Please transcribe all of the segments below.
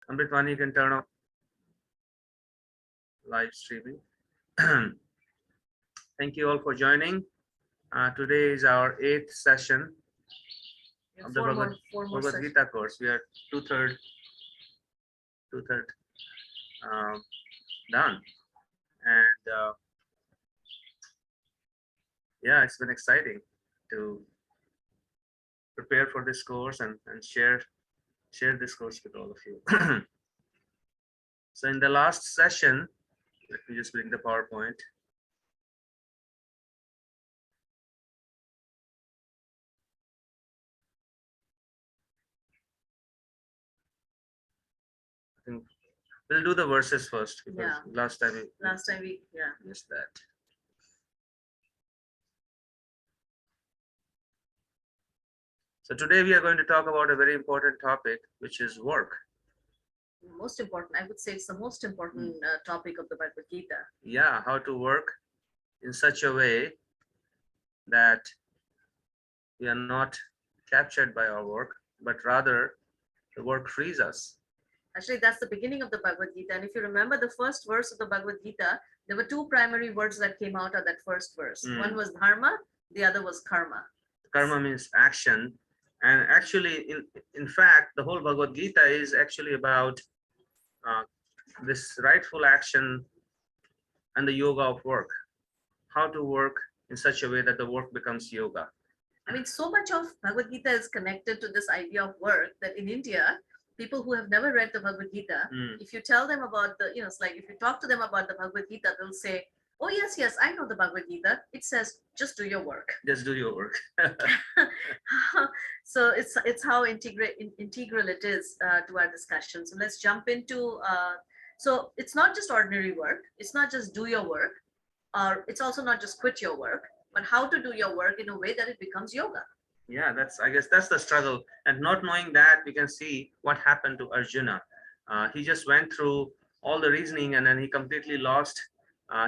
Amritwani, you can turn off live streaming. Thank you all for joining. Today is our 8th session of the Bhagavad Gita course. We are two-third done. And yeah, it's been exciting to prepare for this course and share this course with all of you. So in the last session, let me just bring the PowerPoint. I think we'll do the verses first because last time we missed that. So today we are going to talk about a very important topic, which is work. Most important, I would say it's the most important topic of the Bhagavad Gita. Yeah, how to work in such a way that we are not captured by our work, but rather the work frees us. Actually, that's the beginning of the Bhagavad Gita. And if you remember the first verse of the Bhagavad Gita, there were two primary words that came out of that first verse. One was dharma, the other was karma. Karma means action. And actually, in fact, the whole Bhagavad Gita is actually about this rightful action and the yoga of work. How to work in such a way that the work becomes yoga. I mean, so much of Bhagavad Gita is connected to this idea of work that in India, people who have never read the Bhagavad Gita, if you tell them about the, it's like if you talk to them about the Bhagavad Gita, they'll say, oh, yes, I know the Bhagavad Gita. It says, just do your work. Just do your work. So it's how integral it is to our discussion. So let's jump into, so it's not just ordinary work. It's not just do your work, or it's also not just quit your work, but how to do your work in a way that it becomes yoga. Yeah, I guess that's the struggle. And not knowing that, we can see what happened to Arjuna. He just went through all the reasoning and then he completely lost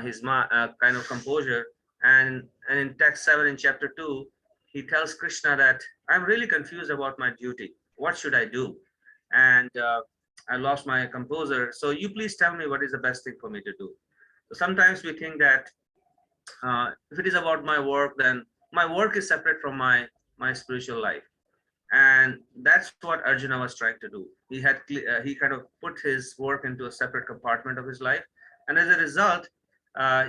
his kind of composure. And in text 7 in chapter 2, he tells Krishna that I'm really confused about my duty. What should I do? And I lost my composure. So you please tell me what is the best thing for me to do. So sometimes we think that if it is about my work, then my work is separate from my spiritual life. And that's what Arjuna was trying to do. He kind of put his work into a separate compartment of his life. And as a result,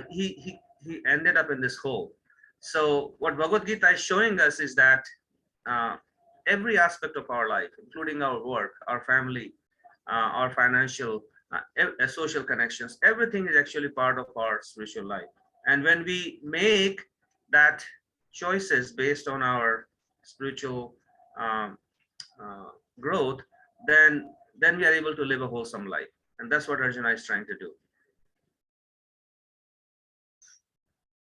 he ended up in this hole. So what Bhagavad Gita is showing us is that every aspect of our life, including our work, our family, our financial, social connections, everything is actually part of our spiritual life. And when we make that choices based on our spiritual growth, then we are able to live a wholesome life. And that's what Arjuna is trying to do.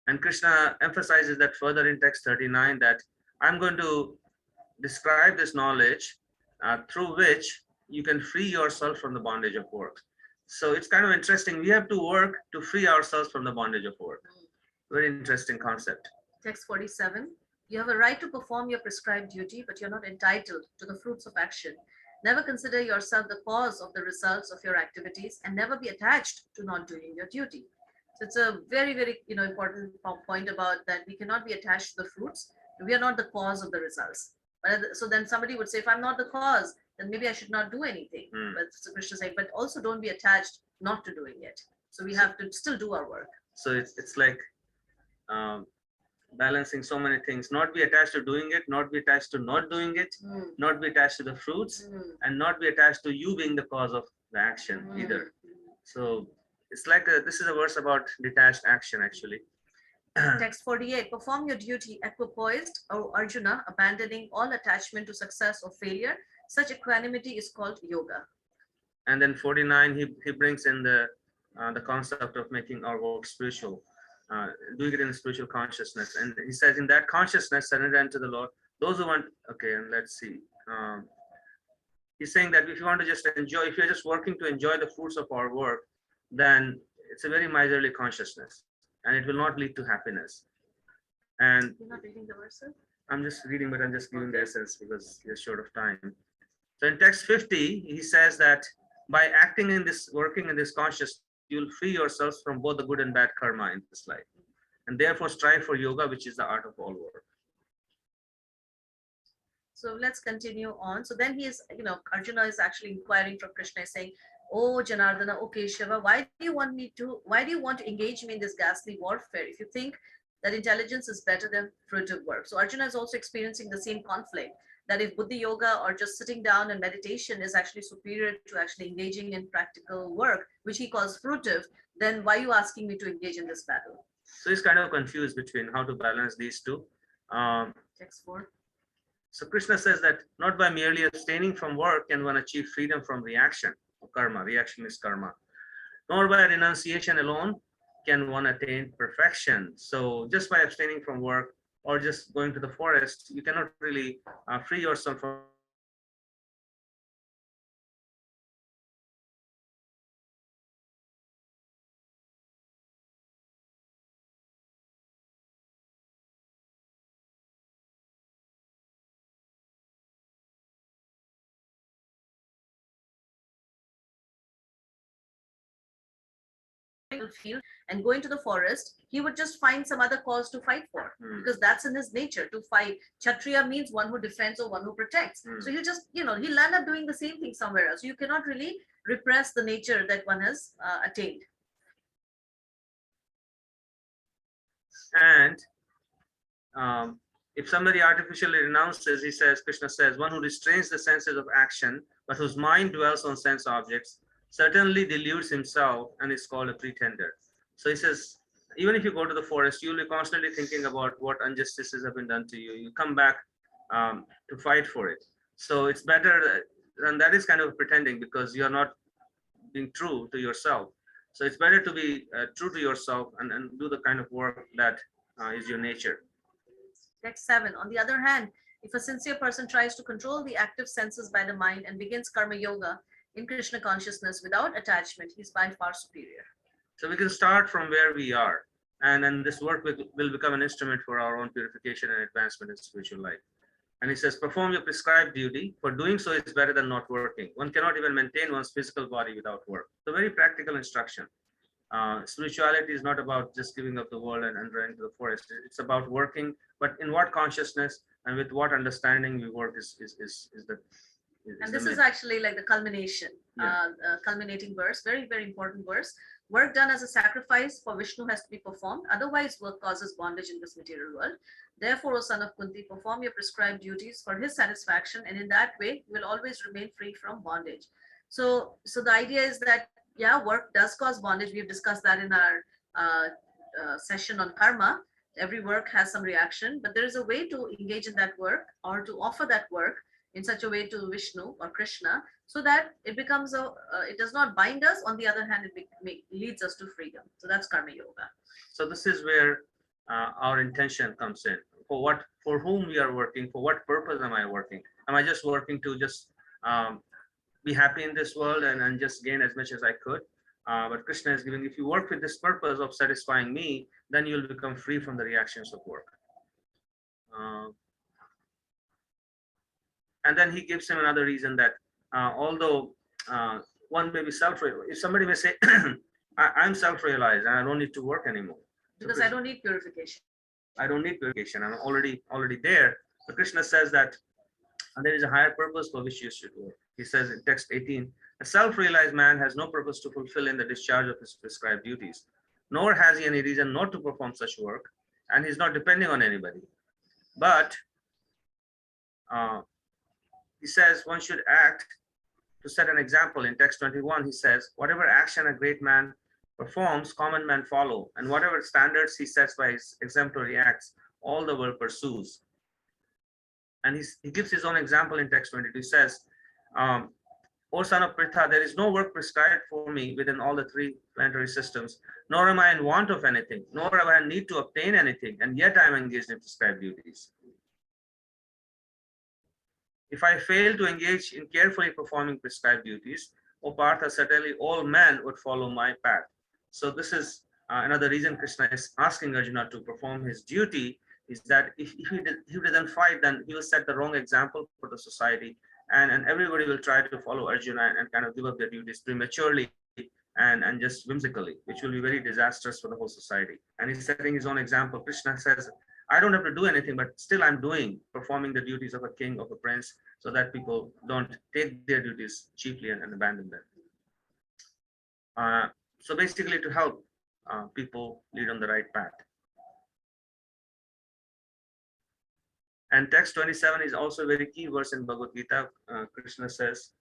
And Krishna emphasizes that further in text 39, that I'm going to describe this knowledge through which you can free yourself from the bondage of work. So it's kind of interesting. We have to work to free ourselves from the bondage of work. Very interesting concept. Text 47. You have a right to perform your prescribed duty, but you're not entitled to the fruits of action. Never consider yourself the cause of the results of your activities, and never be attached to not doing your duty. So it's a very, very important point about that. We cannot be attached to the fruits. We are not the cause of the results. But so then somebody would say, if I'm not the cause, then maybe I should not do anything. But so Krishna said, but also don't be attached not to doing it. So we have to still do our work. So it's like balancing so many things, not be attached to doing it, not be attached to not doing it, not be attached to the fruits, and not be attached to you being the cause of the action either. So it's like this is a verse about detached action actually. Text 48. Perform your duty equipoised, O Arjuna, abandoning all attachment to success or failure. Such equanimity is called yoga. And then 49, he brings in the concept of making our work spiritual, doing it in spiritual consciousness. And he says, in that consciousness, surrender unto the Lord. Those who want, okay, and let's see. He's saying that if you want to just enjoy, if you're just working to enjoy the fruits of our work, then it's a very miserly consciousness, and it will not lead to happiness. And you're not reading the verses? I'm just reading, but I'm just giving the essence because we're short of time. So in text 50, he says that by acting in this, working in this consciousness, you will free yourselves from both the good and bad karma in this life. And therefore strive for yoga, which is the art of all work. So let's continue on. So then he is, Arjuna is actually inquiring from Krishna, saying, "Oh Janardana, okay Shiva, why do you want to engage me in this ghastly warfare if you think that intelligence is better than fruitive work?" So Arjuna is also experiencing the same conflict, that if Buddhi Yoga or just sitting down and meditation is actually superior to actually engaging in practical work, which he calls fruitive, then why are you asking me to engage in this battle? So he's kind of confused between how to balance these two. Text 4. So Krishna says that not by merely abstaining from work can one achieve freedom from reaction or karma. Reaction is karma. Nor by renunciation alone can one attain perfection. So just by abstaining from work or just going to the forest, you cannot really free yourself from field and go into the forest, he would just find some other cause to fight for, because that's in his nature to fight. Kshatriya means one who defends or one who protects. So he'll just, he'll end up doing the same thing somewhere else. You cannot really repress the nature that one has attained. And if somebody artificially renounces, he says, Krishna says, one who restrains the senses of action, but whose mind dwells on sense objects, certainly deludes himself and is called a pretender. So he says, even if you go to the forest, you'll be constantly thinking about what injustices have been done to you. You come back to fight for it. So it's better, and that is kind of pretending because you're not being true to yourself. So it's better to be true to yourself and do the kind of work that is your nature. Text 7. On the other hand, if a sincere person tries to control the active senses by the mind and begins karma yoga in Krishna consciousness without attachment, he's by far superior. So we can start from where we are, and then this work will become an instrument for our own purification and advancement in spiritual life. And he says, perform your prescribed duty, for doing so is better than not working. One cannot even maintain one's physical body without work. So very practical instruction. Spirituality is not about just giving up the world and running to the forest. It's about working, but in what consciousness and with what understanding we work is the. And this is actually like the culmination, culminating verse, very, very important verse. Work done as a sacrifice for Vishnu has to be performed. Otherwise, work causes bondage in this material world. Therefore, O son of Kunti, perform your prescribed duties for his satisfaction, and in that way, you will always remain free from bondage. So the idea is that, yeah, work does cause bondage. We've discussed that in our session on karma. Every work has some reaction, but there is a way to engage in that work or to offer that work in such a way to Vishnu or Krishna, so that it becomes it does not bind us. On the other hand, it leads us to freedom. So that's karma yoga. So this is where our intention comes in. For whom we are working, for what purpose am I working? Am I just working to just be happy in this world and just gain as much as I could? But Krishna is giving, if you work with this purpose of satisfying me, then you'll become free from the reactions of work. And then he gives him another reason that although one may be if somebody may say, I'm self-realized and I don't need to work anymore. Because I don't need purification. I don't need purification. I'm already there. So Krishna says that there is a higher purpose for which you should work. He says in text 18, a self-realized man has no purpose to fulfill in the discharge of his prescribed duties, nor has he any reason not to perform such work, and he's not depending on anybody. But he says one should act to set an example. In text 21, he says, whatever action a great man performs, common men follow, and whatever standards he sets by his exemplary acts, all the world pursues. And he gives his own example in text 22. He says, O son of Pritha, there is no work prescribed for me within all the three planetary systems, nor am I in want of anything, nor have I need to obtain anything, and yet I am engaged in prescribed duties. If I fail to engage in carefully performing prescribed duties, O Partha, certainly all men would follow my path. So this is another reason Krishna is asking Arjuna to perform his duty, is that if he doesn't fight, then he will set the wrong example for the society, and everybody will try to follow Arjuna and kind of give up their duties prematurely and just whimsically, which will be very disastrous for the whole society. And he's setting his own example. Krishna says, I don't have to do anything, but still I'm performing the duties of a king, of a prince, so that people don't take their duties cheaply and abandon them. Uh, so basically, to help people lead on the right path. And text 27 is also a very key verse in Bhagavad Gita. Krishna says,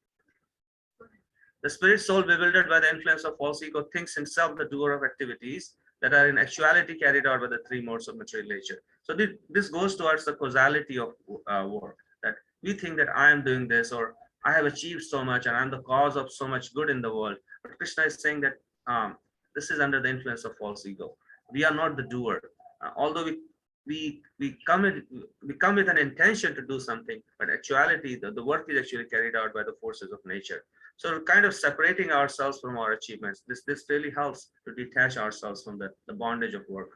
the spirit soul bewildered by the influence of false ego thinks himself the doer of activities that are in actuality carried out by the three modes of material nature. So this goes towards the causality of work, that we think that I am doing this, or I have achieved so much and I'm the cause of so much good in the world. But Krishna is saying that this is under the influence of false ego. We are not the doer. Although we come with an intention to do something, but actuality, the work is actually carried out by the forces of nature. So kind of separating ourselves from our achievements, this really helps to detach ourselves from the bondage of work.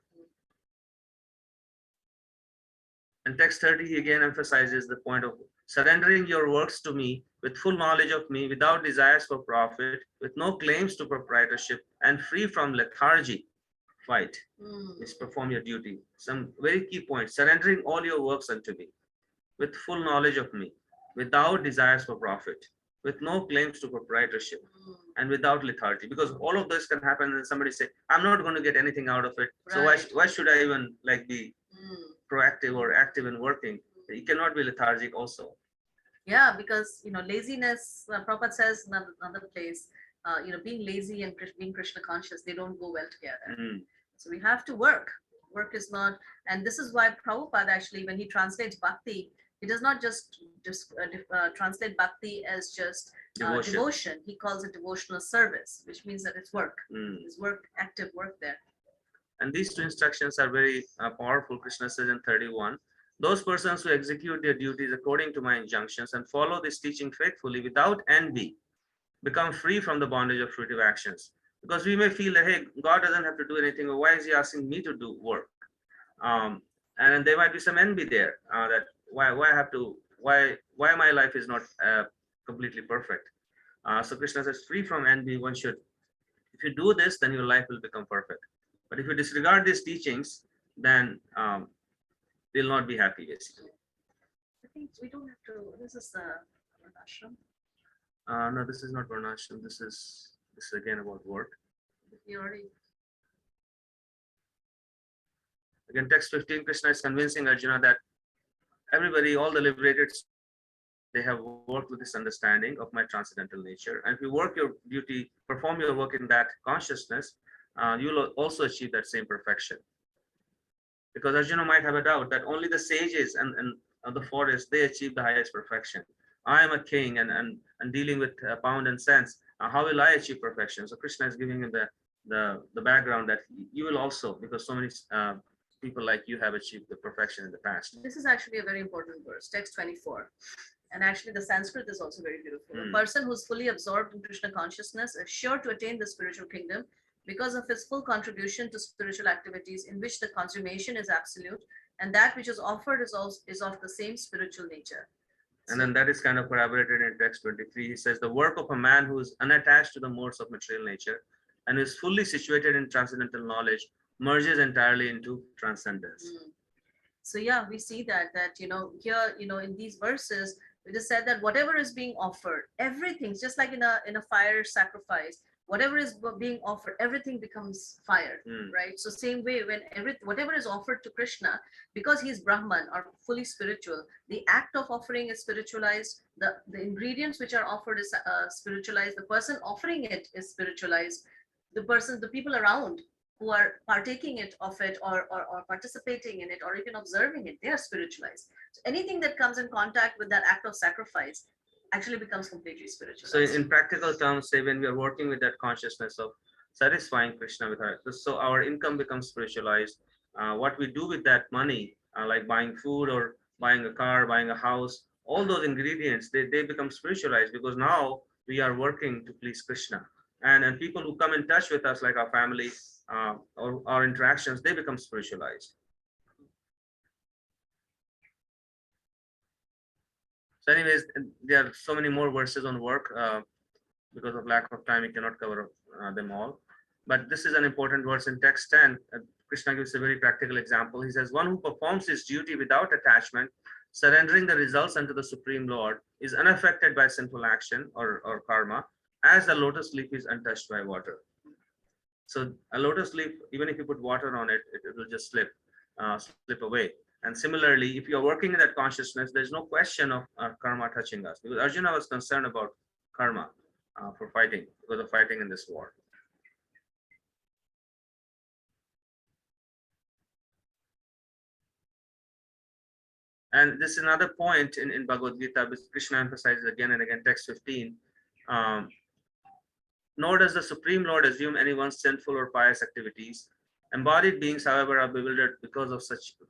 And text 30 he again emphasizes the point of surrendering your works to me with full knowledge of me, without desires for profit, with no claims to proprietorship, and free from lethargy. Fight is perform your duty. Some very key points: surrendering all your works unto me with full knowledge of me, without desires for profit, with no claims to proprietorship, and without lethargy. Because all of this can happen and somebody say, I'm not going to get anything out of it, so why should I even like be proactive or active in working? You cannot be lethargic also. Yeah, because laziness, Prabhupada says in another place, being lazy and being Krishna conscious, they don't go well together. So we have to work. Work is not, and this is why Prabhupada actually, when he translates bhakti, he does not just translate bhakti as just devotion. He calls it devotional service, which means that it's work. It's work, active work there. And these two instructions are very powerful. Krishna says in 31, those persons who execute their duties according to my injunctions and follow this teaching faithfully without envy become free from the bondage of fruitive actions. Because we may feel that, hey, God doesn't have to do anything, or why is he asking me to do work? And there might be some envy there, that why my life is not completely perfect. So Krishna says, free from envy, one should, if you do this, then your life will become perfect. But if you disregard these teachings, then you'll not be happy, basically. I think we don't have to, this is ashram. No, this is not varnashram. This is again about work. You already. Again, text 15, Krishna is convincing Arjuna that everybody, all the liberated, they have worked with this understanding of my transcendental nature. And if you work your duty, perform your work in that consciousness, you will also achieve that same perfection. Because Arjuna might have a doubt that only the sages and the forest, they achieve the highest perfection. I am a king and dealing with pound and cents. How will I achieve perfection? So Krishna is giving him the background that you will also, because so many people like you have achieved the perfection in the past. This is actually a very important verse, text 24. And actually the Sanskrit is also very beautiful. A person who's fully absorbed in Krishna consciousness is sure to attain the spiritual kingdom because of his full contribution to spiritual activities in which the consummation is absolute, and that which is offered is of the same spiritual nature. And then that is kind of corroborated in text 23. He says, the work of a man who is unattached to the modes of material nature and is fully situated in transcendental knowledge merges entirely into transcendence. So yeah, we see that here, in these verses, it is said that whatever is being offered, everything, just like in a fire sacrifice, whatever is being offered, everything becomes fire, right? So same way, when whatever is offered to Krishna, because he is Brahman or fully spiritual, the act of offering is spiritualized, the ingredients which are offered is spiritualized, the person offering it is spiritualized, the people around who are partaking of it or participating in it or even observing it, they are spiritualized. So anything that comes in contact with that act of sacrifice actually becomes completely spiritual. So in practical terms, say when we are working with that consciousness of satisfying Krishna with our, so our income becomes spiritualized. What we do with that money, like buying food or buying a car, buying a house, all those ingredients, they become spiritualized because now we are working to please Krishna. And people who come in touch with us, like our family or our interactions, they become spiritualized. So anyways, there are so many more verses on work. Because of lack of time, we cannot cover them all. But this is an important verse in text 10. Krishna gives a very practical example. He says, one who performs his duty without attachment, surrendering the results unto the Supreme Lord, is unaffected by sinful action or karma, as the lotus leaf is untouched by water. So a lotus leaf, even if you put water on it, it will just slip away. And similarly, if you're working in that consciousness, there's no question of karma touching us, because Arjuna was concerned about karma for fighting, because of fighting in this war. And this is another point in Bhagavad Gita, which Krishna emphasizes again and again, text 15. Um, Nor does the Supreme Lord assume anyone's sinful or pious activities. Embodied beings, however, are bewildered because of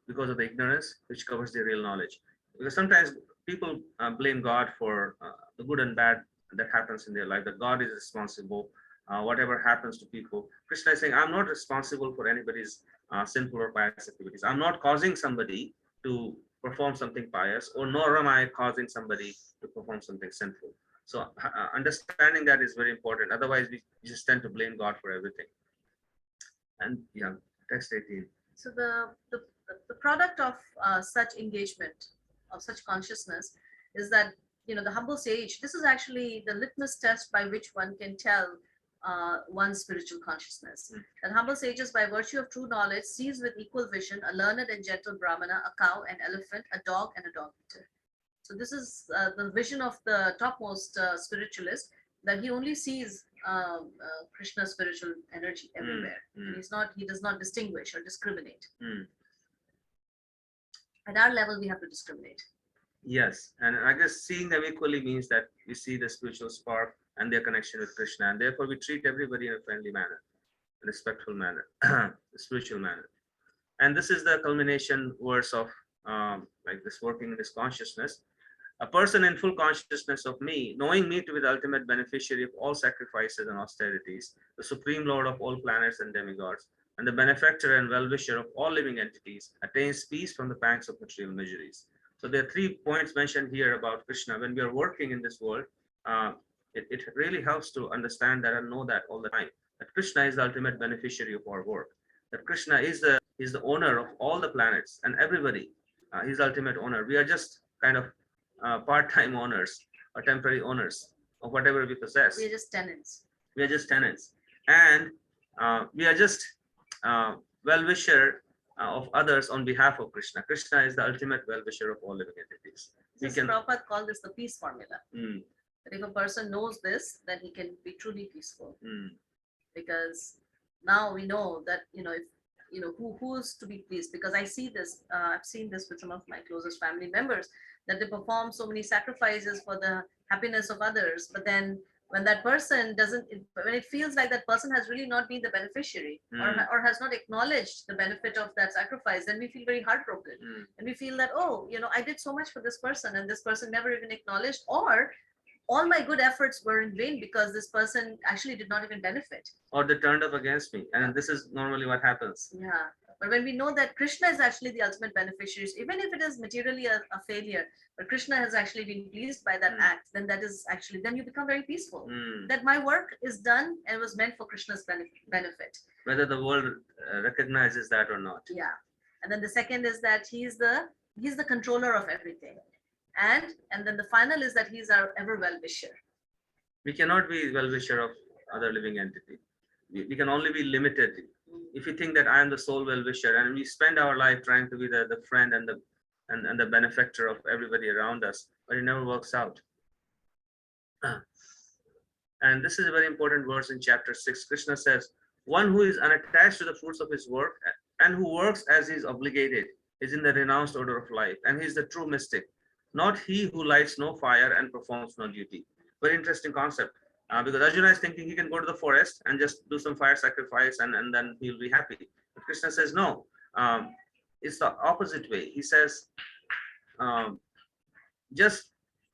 the ignorance which covers their real knowledge. Because sometimes people blame God for the good and bad that happens in their life, that God is responsible, whatever happens to people. Krishna is saying, I'm not responsible for anybody's sinful or pious activities. I'm not causing somebody to perform something pious, or nor am I causing somebody to perform something sinful. So understanding that is very important. Otherwise, we just tend to blame God for everything. And yeah, text 18. So the product of such engagement, of such consciousness, is that the humble sage. This is actually the litmus test by which one can tell one's spiritual consciousness. And humble sages, by virtue of true knowledge, sees with equal vision a learned and gentle brahmana, a cow, an elephant, a dog, and a dog eater. So this is the vision of the topmost spiritualist, that he only sees Krishna's spiritual energy everywhere. He does not distinguish or discriminate. At our level, we have to discriminate. Yes, and I guess seeing them equally means that we see the spiritual spark and their connection with Krishna, and therefore we treat everybody in a friendly manner, a respectful manner, a spiritual manner. And this is the culmination verse of like this working in this consciousness. A person in full consciousness of me, knowing me to be the ultimate beneficiary of all sacrifices and austerities, the supreme lord of all planets and demigods, and the benefactor and well-wisher of all living entities, attains peace from the pangs of material miseries. So there are 3 points mentioned here about Krishna. When we are working in this world, it really helps to understand that and know that all the time, that Krishna is the ultimate beneficiary of our work, that Krishna is the owner of all the planets and everybody. He's the ultimate owner. We are just kind of part-time owners or temporary owners of whatever we possess. We are just tenants. And we are just well-wisher of others on behalf of Krishna. Krishna is the ultimate well-wisher of all living entities. Prabhupada called this the peace formula. That if a person knows this, then he can be truly peaceful. Because now we know that who's to be pleased. Because I see this, I've seen this with some of my closest family members, that they perform so many sacrifices for the happiness of others, but then when that person when it feels like that person has really not been the beneficiary, or has not acknowledged the benefit of that sacrifice, then we feel very heartbroken. And we feel that, I did so much for this person, and this person never even acknowledged, or all my good efforts were in vain because this person actually did not even benefit. Or they turned up against me. And this is normally what happens. Yeah. But when we know that Krishna is actually the ultimate beneficiary, even if it is materially a failure, but Krishna has actually been pleased by that act, then then you become very peaceful. That my work is done and was meant for Krishna's benefit. Whether the world recognizes that or not. Yeah. And then the second is that he's the controller of everything. And then the final is that he's our ever well-wisher. We cannot be well-wisher of other living entity. We can only be limited. If you think that I am the sole well-wisher, and we spend our life trying to be the friend and the benefactor of everybody around us, but it never works out. And this is a very important verse in chapter 6. Krishna says, one who is unattached to the fruits of his work and who works as he is obligated is in the renounced order of life, and he is the true mystic, not he who lights no fire and performs no duty. Very interesting concept. Because Arjuna is thinking he can go to the forest and just do some fire sacrifice and then he'll be happy. But Krishna says, no, it's the opposite way. He says, just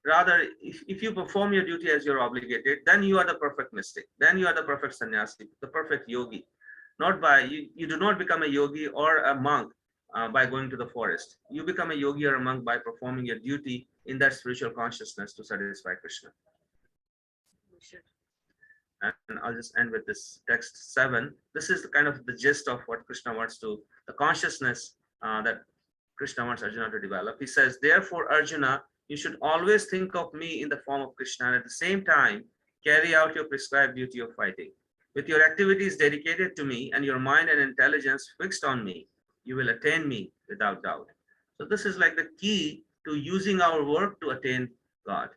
rather, if you perform your duty as you're obligated, then you are the perfect mystic. Then you are the perfect sannyasi, the perfect yogi. Not by, you do not become a yogi or a monk by going to the forest. You become a yogi or a monk by performing your duty in that spiritual consciousness to satisfy Krishna. We should. And I'll just end with this text 7. This is the kind of the gist of what Krishna wants to, the consciousness that Krishna wants Arjuna to develop. He says, therefore, Arjuna, you should always think of me in the form of Krishna, and at the same time, carry out your prescribed duty of fighting. With your activities dedicated to me and your mind and intelligence fixed on me, you will attain me without doubt. So this is like the key to using our work to attain God.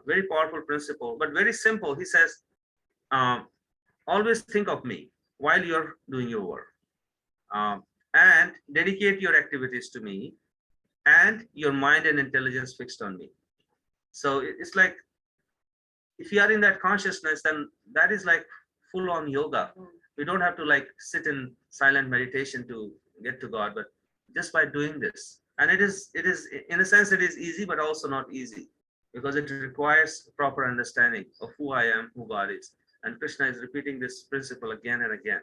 Very powerful principle, but very simple. He says, always think of me while you're doing your work, and dedicate your activities to me and your mind and intelligence fixed on me. So it's like, if you are in that consciousness, then that is like full on yoga. We don't have to like sit in silent meditation to get to God, but just by doing this. And it is in a sense, it is easy, but also not easy, because it requires proper understanding of who I am, who God is. And Krishna is repeating this principle again and again.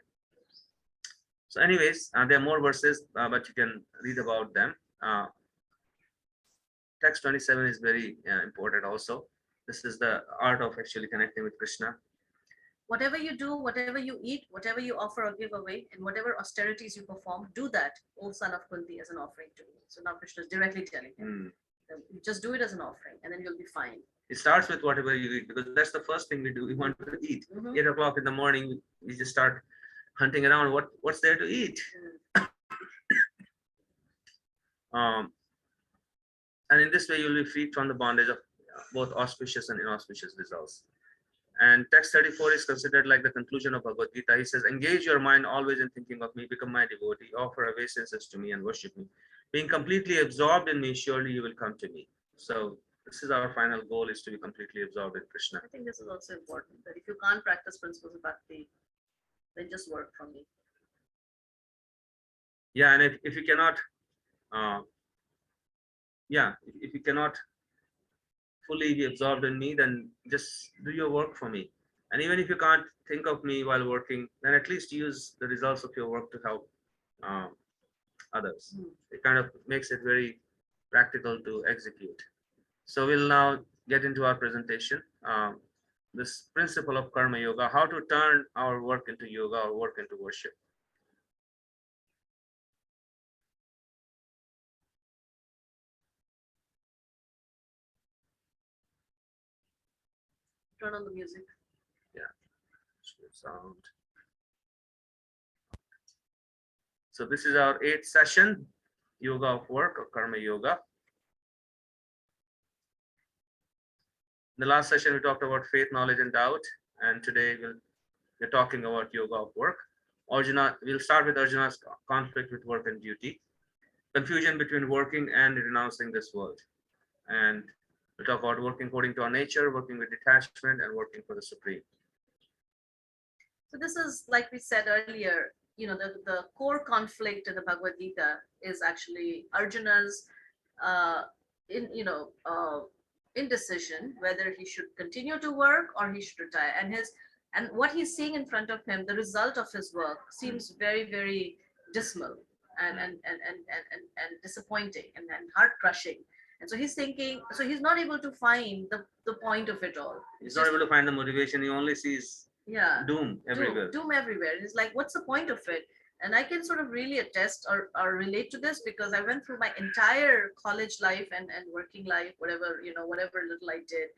So anyways, there are more verses, but you can read about them. Text 27 is very important also. This is the art of actually connecting with Krishna. Whatever you do, whatever you eat, whatever you offer or give away, and whatever austerities you perform, do that, O son of Kunti, as an offering to me. So now Krishna is directly telling him, just do it as an offering, and then you'll be fine. It starts with whatever you eat, because that's the first thing we do. We want to eat. 8 o'clock in the morning, we just start hunting around what's there to eat. And in this way, you'll be freed from the bondage of both auspicious and inauspicious results. And text 34 is considered like the conclusion of Bhagavad Gita. He says, engage your mind always in thinking of me, become my devotee, offer obeisances to me and worship me. Being completely absorbed in me, surely you will come to me. So this is our final goal, is to be completely absorbed in Krishna. I think this is also important, that if you can't practice principles of bhakti, then just work from me. Yeah, and if you cannot, if you cannot fully be absorbed in me, then just do your work for me. And even if you can't think of me while working, then at least use the results of your work to help others. It kind of makes it very practical to execute. So we'll now get into our presentation. This principle of karma yoga, how to turn our work into yoga or work into worship. Turn on the music. Yeah, sound. So this is our 8th session, yoga of work or karma yoga. In the last session, we talked about faith, knowledge, and doubt. And today we're talking about yoga of work. Arjuna, we'll start with Arjuna's conflict with work and duty, confusion between working and renouncing this world. And we'll talk about working according to our nature, working with detachment, and working for the Supreme. So this is, like we said earlier, the core conflict in the Bhagavad Gita is actually Arjuna's indecision whether he should continue to work or he should retire, and what he's seeing in front of him, the result of his work seems very, very dismal and disappointing and heart crushing. And so he's thinking, so he's not able to find the point of it all. He's not able to find the motivation. He only sees doom everywhere. Doom everywhere. And it's like, what's the point of it? And I can sort of really attest or relate to this, because I went through my entire college life and working life, whatever little I did,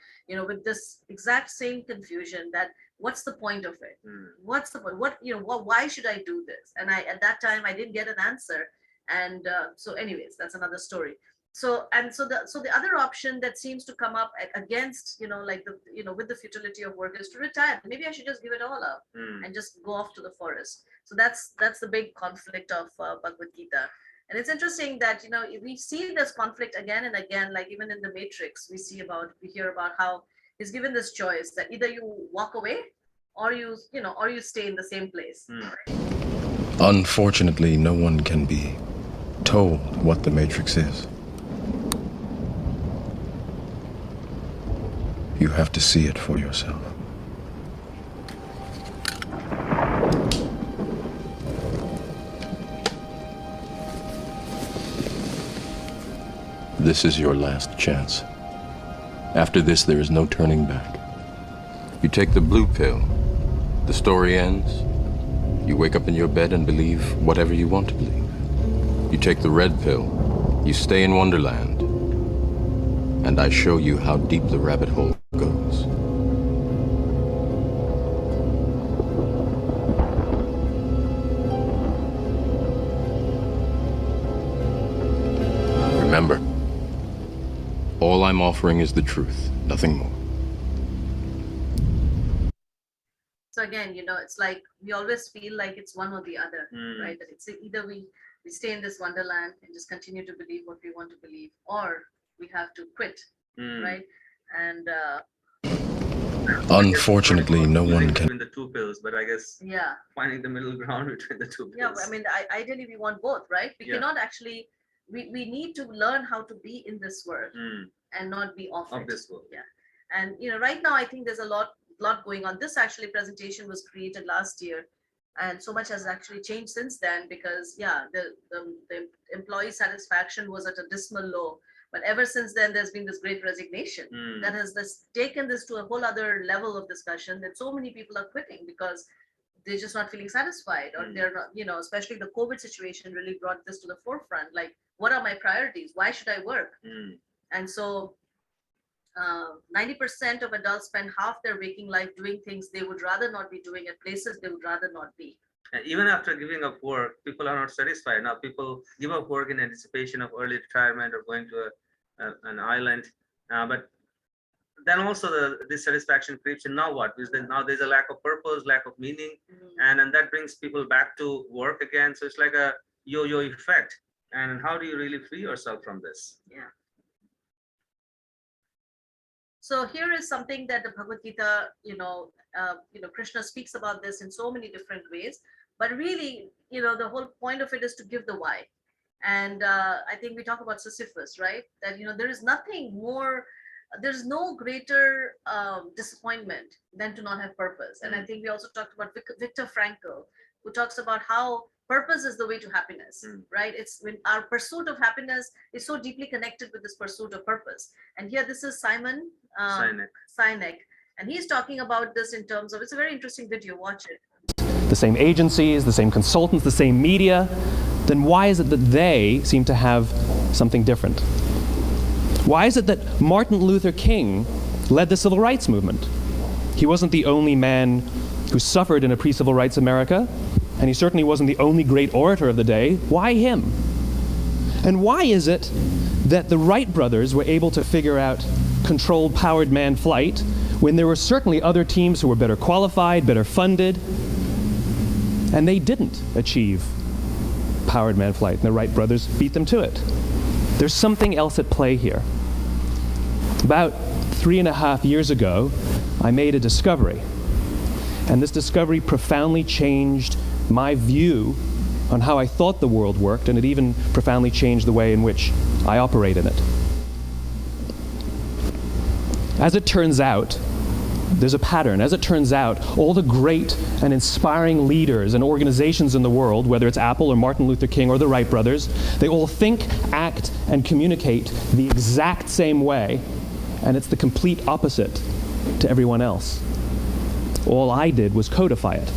with this exact same confusion, that what's the point of it? What's the point? Why should I do this? And at that time, I didn't get an answer. And so anyways, that's another story. So the other option that seems to come up against, with the futility of work, is to retire. Maybe I should just give it all up and just go off to the forest. So that's the big conflict of Bhagavad Gita. And it's interesting that, we see this conflict again and again, like even in the Matrix, we hear about how he's given this choice that either you walk away or you stay in the same place. Unfortunately, no one can be told what the Matrix is. You have to see it for yourself. This is your last chance. After this, there is no turning back. You take the blue pill, the story ends. You wake up in your bed and believe whatever you want to believe. You take the red pill, you stay in Wonderland, and I show you how deep the rabbit hole goes. Remember, all I'm offering is the truth, nothing more. So again, it's like we always feel like it's one or the other, right? That it's either we stay in this wonderland and just continue to believe what we want to believe, or we have to quit, right? And Unfortunately, no one can. Between the two pills, but I guess yeah, finding the middle ground between the two pills. yeah. I mean, ideally we want both, right? We Yeah. cannot actually. We need to learn how to be in this world and not be off Of it. this world. Yeah. And right now I think there's a lot going on. This actually presentation was created last year, and so much has actually changed since then, because the employee satisfaction was at a dismal low, but ever since then there's been this great resignation that has taken this to a whole other level of discussion, that so many people are quitting because they're just not feeling satisfied, or they're not, especially the COVID situation really brought this to the forefront. Like, what are my priorities? Why should I work? And so 90% of adults spend half their waking life doing things they would rather not be doing at places they would rather not be. And even after giving up work, people are not satisfied. Now people give up work in anticipation of early retirement or going to an island. But then also the dissatisfaction creeps in. Now what? Because then now there's a lack of purpose, lack of meaning, and that brings people back to work again. So it's like a yo-yo effect. And how do you really free yourself from this? Yeah. So here is something that the Bhagavad Gita, Krishna speaks about this in so many different ways, but really, the whole point of it is to give the why. And I think we talk about Sisyphus, right? That, there is nothing more, there's no greater disappointment than to not have purpose. And I think we also talked about Viktor Frankl, who talks about how purpose is the way to happiness, right? It's when our pursuit of happiness is so deeply connected with this pursuit of purpose. And here, this is Simon Sinek, and he's talking about this in terms of, it's a very interesting video, watch it. The same agencies, the same consultants, the same media, then why is it that they seem to have something different? Why is it that Martin Luther King led the civil rights movement? He wasn't the only man who suffered in a pre-civil rights America, and he certainly wasn't the only great orator of the day. Why him? And why is it that the Wright brothers were able to figure out controlled powered manned flight when there were certainly other teams who were better qualified, better funded, and they didn't achieve powered manned flight, and the Wright brothers beat them to it? There's something else at play here. About 3.5 years ago, I made a discovery, and this discovery profoundly changed my view on how I thought the world worked, and it even profoundly changed the way in which I operate in it. As it turns out, there's a pattern. As it turns out, all the great and inspiring leaders and organizations in the world, whether it's Apple or Martin Luther King or the Wright brothers, they all think, act, and communicate the exact same way, and it's the complete opposite to everyone else. All I did was codify it.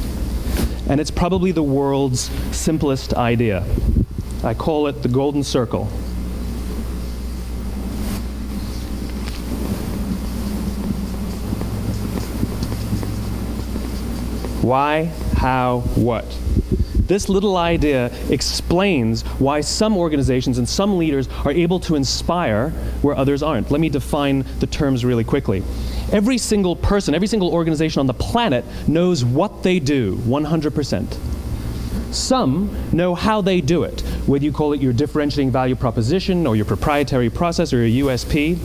And it's probably the world's simplest idea. I call it the golden circle. Why, how, what? This little idea explains why some organizations and some leaders are able to inspire where others aren't. Let me define the terms really quickly. Every single person, every single organization on the planet knows what they do, 100%. Some know how they do it, whether you call it your differentiating value proposition or your proprietary process or your USP.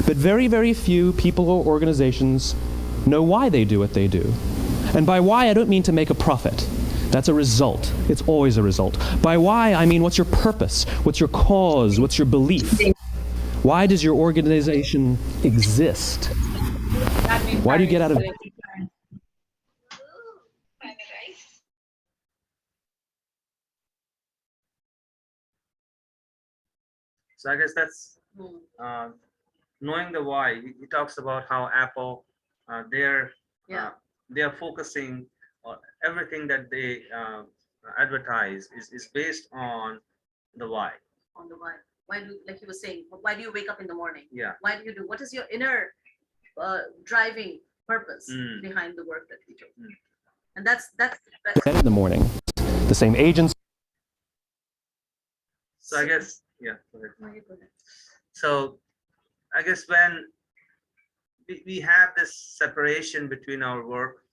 But very, very few people or organizations know why they do what they do. And by why, I don't mean to make a profit. That's a result. It's always a result. By why, I mean what's your purpose? What's your cause? What's your belief? Why does your organization exist? Why do you get out of bed? So I guess that's Hmm. Knowing the why. He talks about how Apple, they're Yeah. they are focusing on everything that they advertise is based on the why. On the why. Why do, like you were saying, why do you wake up in the morning? Yeah. Why do you do? What is your inner driving purpose Mm. behind the work that we do? Mm. And that's In the morning, the same agency. So I guess, yeah. Go ahead. No, you go ahead. So I guess when we have this separation between our work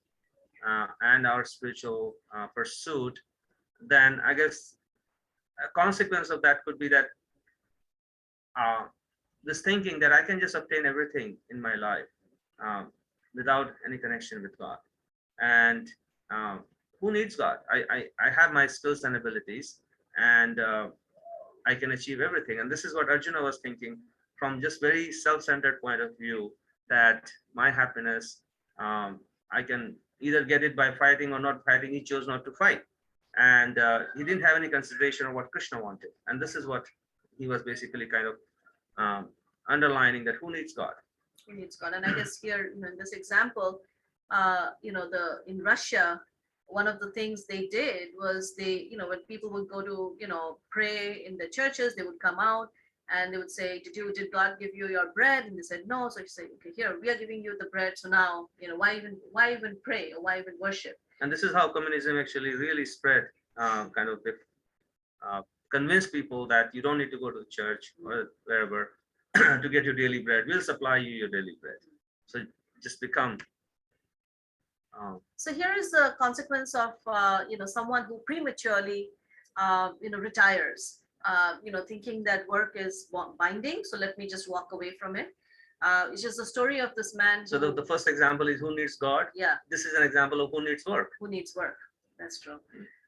and our spiritual pursuit, then I guess a consequence of that could be that uh, this thinking that I can just obtain everything in my life without any connection with God. And who needs God? I have my skills and abilities, and I can achieve everything. And this is what Arjuna was thinking from just very self-centered point of view, that my happiness, I can either get it by fighting or not fighting. He chose not to fight. And he didn't have any consideration of what Krishna wanted. And this is what he was basically kind of underlining, that who needs God? Who needs God? And I guess here, in this example, in Russia, one of the things they did was they, when people would go to, pray in the churches, they would come out and they would say, did God give you your bread? And they said, no. So you say, okay, here, we are giving you the bread. So now, why even pray, or why even worship? And this is how communism actually really spread, kind of convince people that you don't need to go to church or wherever to get your daily bread. We'll supply you your daily bread. So just become. So here is the consequence of someone who prematurely retires, thinking that work is binding. So let me just walk away from it. It's just the story of this man. So the first example is who needs God. Yeah. This is an example of who needs work. Who needs work. That's true.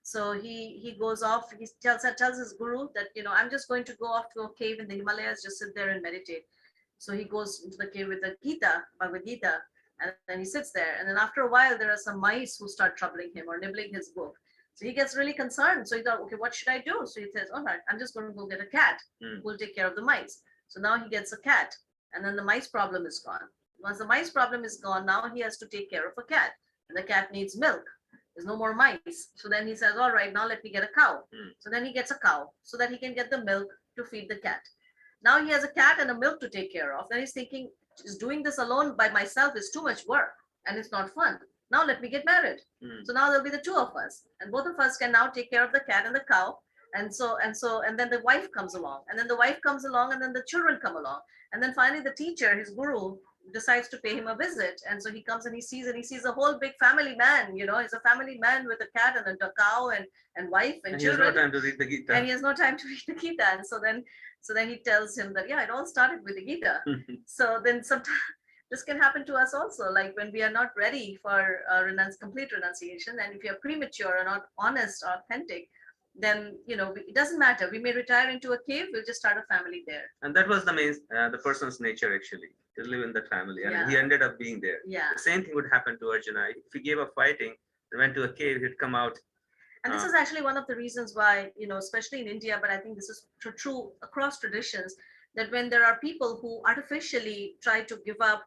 So he goes off. He tells his guru that, I'm just going to go off to a cave in the Himalayas, just sit there and meditate. So he goes into the cave with the Bhagavad Gita, and then he sits there. And then after a while, there are some mice who start troubling him or nibbling his book. So he gets really concerned. So he thought, okay, what should I do? So he says, all right, I'm just going to go get a cat who will take care of the mice. So now he gets a cat, and then the mice problem is gone. Once the mice problem is gone, now he has to take care of a cat, and the cat needs milk. There's no more mice. So then he says, all right, now let me get a cow. So then he gets a cow so that he can get the milk to feed the cat. Now he has a cat and a milk to take care of. Then he's thinking, just doing this alone by myself is too much work and it's not fun. Now let me get married. So now there'll be the two of us, and both of us can now take care of the cat and the cow. And then the wife comes along, and then the wife comes along, and then the children come along. And then finally the teacher, his guru, decides to pay him a visit. And so he comes and he sees a whole big family man, he's a family man with a cat and a cow and wife and children. He has no time to read the Gita. And he has no time to read the Gita. And so then he tells him that, it all started with the Gita. So then sometimes this can happen to us also, like when we are not ready for complete renunciation, and if we are premature or not honest or authentic, then it doesn't matter. We may retire into a cave. We'll just start a family there. And that was the person's nature, actually, to live in that family, and he ended up being there. Yeah. The same thing would happen to Arjuna. If he gave up fighting, he went to a cave, he'd come out. And this is actually one of the reasons why, especially in India, but I think this is true across traditions, that when there are people who artificially try to give up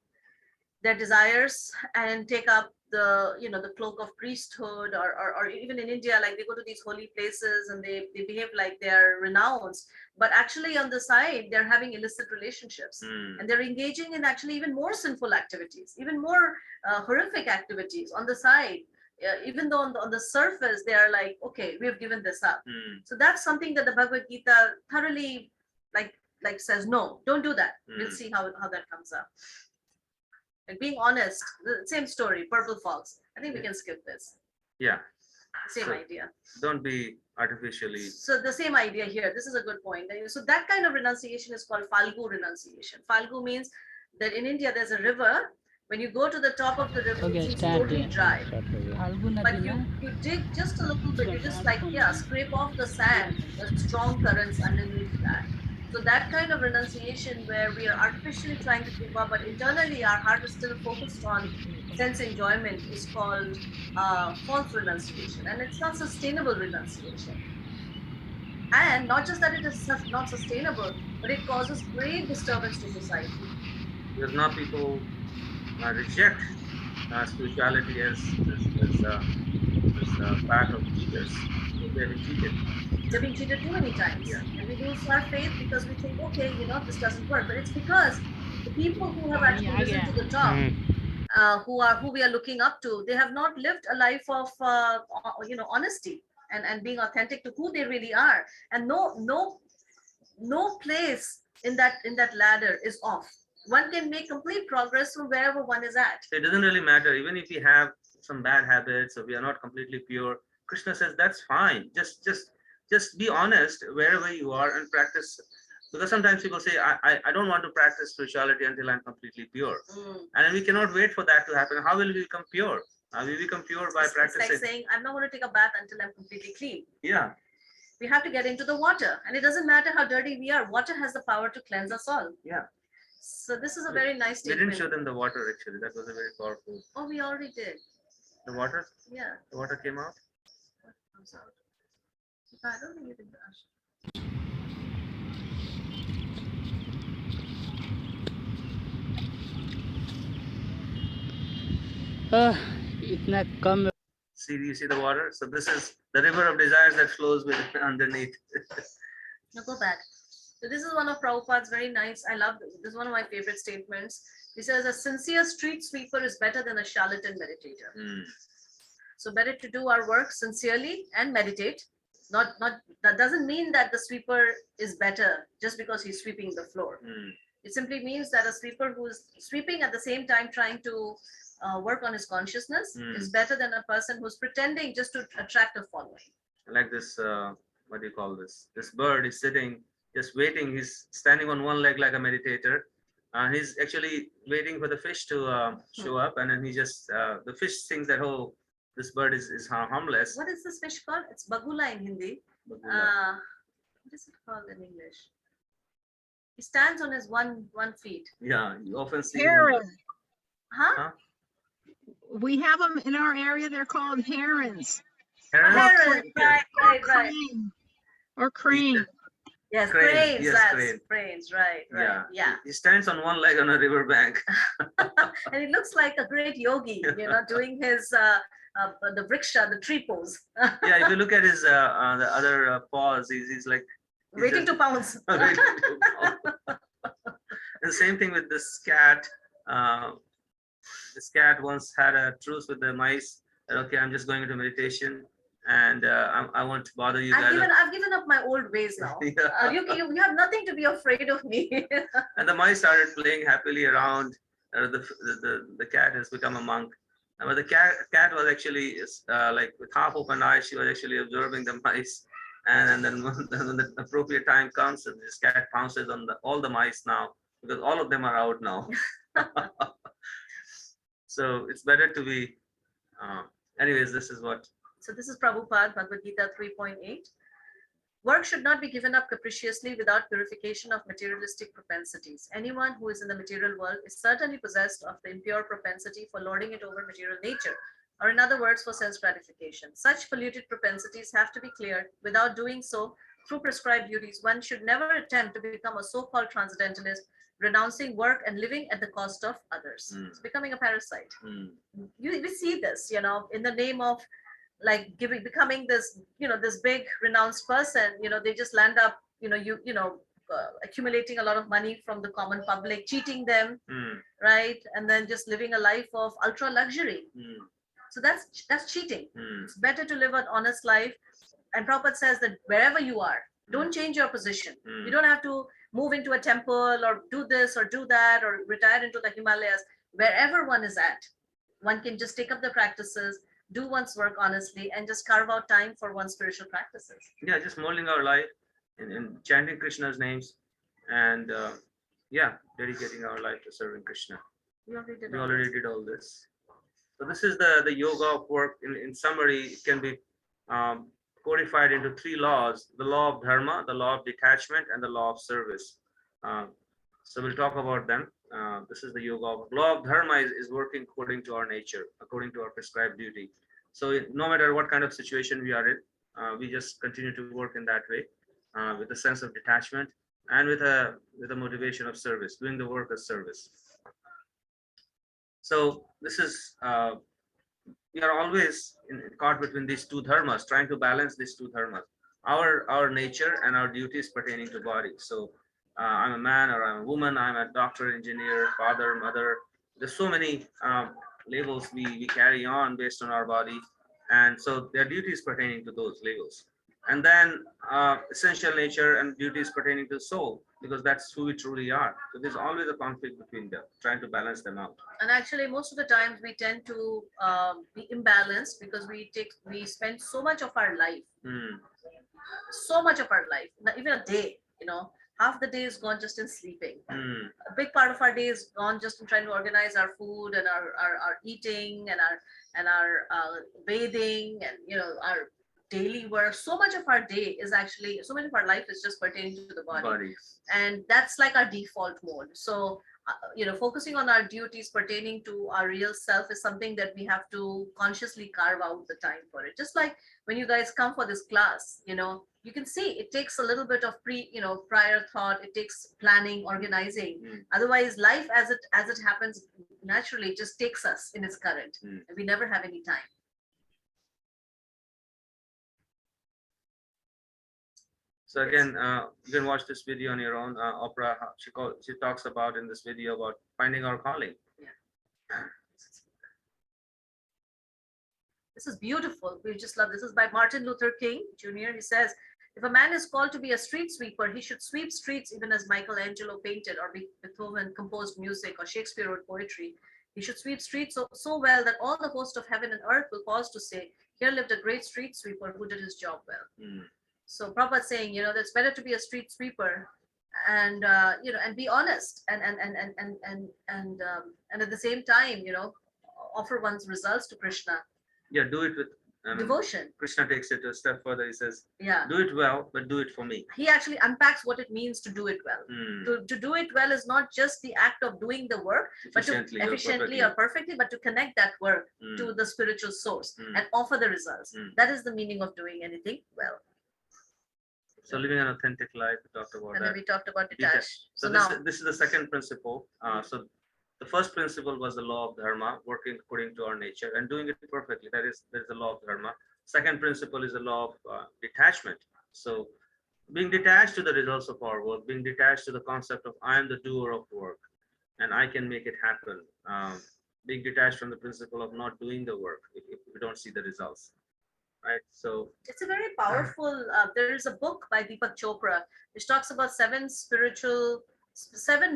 their desires and take up the cloak of priesthood, or even in India, like they go to these holy places and they behave like they're renounced, but actually on the side they're having illicit relationships, and they're engaging in actually even more sinful activities, even more horrific activities on the side, even though on the surface they are like, okay, we've given this up. So that's something that the Bhagavad Gita thoroughly like says, no, don't do that. We'll see how that comes up. Like being honest, the same story, purple fox. I think we can skip this. Yeah. Same idea. Don't be artificially. So the same idea here. This is a good point. So that kind of renunciation is called Falgu renunciation. Falgu means that in India there's a river. When you go to the top of the river, it's totally dry. But you dig just a little bit. You just scrape off the sand, the strong currents underneath that. So that kind of renunciation where we are artificially trying to give up, but internally our heart is still focused on sense enjoyment, is called false renunciation. And it's not sustainable renunciation. And not just that it is not sustainable, but it causes great disturbance to society. Because now people reject spirituality as path of cheaters. Because they've been cheated. They've been cheated too many times, Yeah. and we lose our faith because we think, okay, this doesn't work. But it's because the people who have actually risen to the top, who we are looking up to, they have not lived a life of honesty and being authentic to who they really are, and no place in that ladder is off. One can make complete progress from wherever one is at. So it doesn't really matter, even if we have some bad habits or we are not completely pure. Krishna says that's fine. Just be honest wherever you are and practice. Because sometimes people say, I don't want to practice spirituality until I'm completely pure. And we cannot wait for that to happen. How will we become pure? We become pure by It's practicing. like saying, I'm not going to take a bath until I'm completely clean. Yeah. We have to get into the water, and it doesn't matter how dirty we are. Water has the power to cleanse us all. Yeah. So this is a very nice We statement. didn't show them the water actually. That was a very powerful. Oh, we already did. The water? Yeah. The water came out? Comes out. I don't think you can brush. इतना कम See, you see the water? So this is the river of desires that flows with underneath. Now go back. So this is one of Prabhupada's very nice. I love this. This is one of my favorite statements. He says, a sincere street sweeper is better than a charlatan meditator. So better to do our work sincerely and meditate. Not that doesn't mean that the sweeper is better just because he's sweeping the floor. It simply means that a sweeper who is sweeping at the same time trying to work on his consciousness is better than a person who's pretending just to attract a following. Like this, what do you call this? This bird is sitting, just waiting. He's standing on one leg like a meditator. He's actually waiting for the fish to show up, and then he just the fish thinks that, oh, this bird is harmless. What is this fish called? It's bagula in Hindi. Bagula. What is it called in English? He stands on his one feet. Yeah, you often see. Heron. Huh? We have them in our area. They're called herons. Heron? Heron, right. Crane. Or crane. Yes, Crane, cranes. yes, That's crane. cranes, right. Yeah. He stands on one leg on a river bank. And he looks like a great yogi, doing his the vriksha, the tree pose. Yeah, if you look at his the other paws, he's like he's Waiting just to pounce. waiting to pounce. And same thing with this cat. This cat once had a truce with the mice. That, okay, I'm just going into meditation, and I won't bother you guys. I've given up my old ways now. Yeah. You have nothing to be afraid of me. And the mice started playing happily around. The cat has become a monk. But the cat was actually like with half open eyes. She was actually observing the mice. And then when the appropriate time comes, this cat pounces on all the mice now, because all of them are out now. So it's better to be. Anyways, this is what. So this is Prabhupada, Bhagavad Gita 3.8. Work should not be given up capriciously without purification of materialistic propensities. Anyone who is in the material world is certainly possessed of the impure propensity for lording it over material nature, or in other words, for sense gratification. Such polluted propensities have to be cleared. Without doing so, through prescribed duties, one should never attempt to become a so-called transcendentalist, renouncing work and living at the cost of others. It's becoming a parasite. We see this, in the name of like becoming this, this big renounced person, they just land up, accumulating a lot of money from the common public, cheating them, right? And then just living a life of ultra luxury. So that's cheating. It's better to live an honest life. And Prabhupada says that wherever you are, don't change your position. You don't have to move into a temple or do this or do that or retire into the Himalayas. Wherever one is at, one can just take up the practices, do one's work honestly, and just carve out time for one's spiritual practices. Yeah, just molding our life in chanting Krishna's names, and dedicating our life to serving Krishna. We We already did all this. So this is the yoga of work. In summary, it can be codified into three laws: the law of dharma, the law of detachment, and the law of service. So we'll talk about them. This is the yoga of law of dharma is working according to our nature, according to our prescribed duty. So no matter what kind of situation we are in, we just continue to work in that way with a sense of detachment, and with a motivation of service, doing the work as service. So this is we are always caught between these two dharmas, trying to balance these two dharmas, our nature and our duties pertaining to body. So I'm a man or I'm a woman, I'm a doctor, engineer, father, mother. There's so many labels we carry on based on our body, and so there are duties pertaining to those labels. And then essential nature and duties pertaining to the soul, because that's who we truly are. So there's always a conflict between them, trying to balance them out. And actually, most of the times we tend to be imbalanced because we spend so much of our life, Hmm. so much of our life, even a day, half the day is gone just in sleeping. Hmm. A big part of our day is gone just in trying to organize our food and our eating and our bathing and our daily work. So much of our day is actually, so much of our life is just pertaining to the body, Body. and that's like our default mode. So focusing on our duties pertaining to our real self is something that we have to consciously carve out the time for it. Just like when you guys come for this class, you can see it takes a little bit of prior thought. It takes planning, organizing. Mm. Otherwise, life as it happens naturally just takes us in its current, Mm. and we never have any time. So again, you can watch this video on your own. Oprah, she talks about in this video about finding our calling. This is beautiful. We just love this. This is by Martin Luther King Jr. He says, if a man is called to be a street sweeper, he should sweep streets even as Michelangelo painted, or Beethoven composed music, or Shakespeare wrote poetry. He should sweep streets so well that all the host of heaven and earth will pause to say, here lived a great street sweeper who did his job well. Mm. So Prabhupada saying, that it's better to be a street sweeper and and be honest and at the same time, offer one's results to Krishna. Yeah, do it with Devotion. Krishna takes it a step further. He says, Yeah. do it well, but do it for me. He actually unpacks what it means to do it well. Mm. To do it well is not just the act of doing the work, but to efficiently or perfectly, but to connect that work to the spiritual source and offer the results. That is the meaning of doing anything well. So living an authentic life, we talked about And that. then we talked about detach. So this is the second principle. So the first principle was the law of dharma, working according to our nature and doing it perfectly. There's the law of dharma. Second principle is the law of detachment. So being detached to the results of our work, being detached to the concept of I am the doer of work and I can make it happen. Being detached from the principle of not doing the work if we don't see the results. Right. So it's a very powerful, there is a book by Deepak Chopra which talks about seven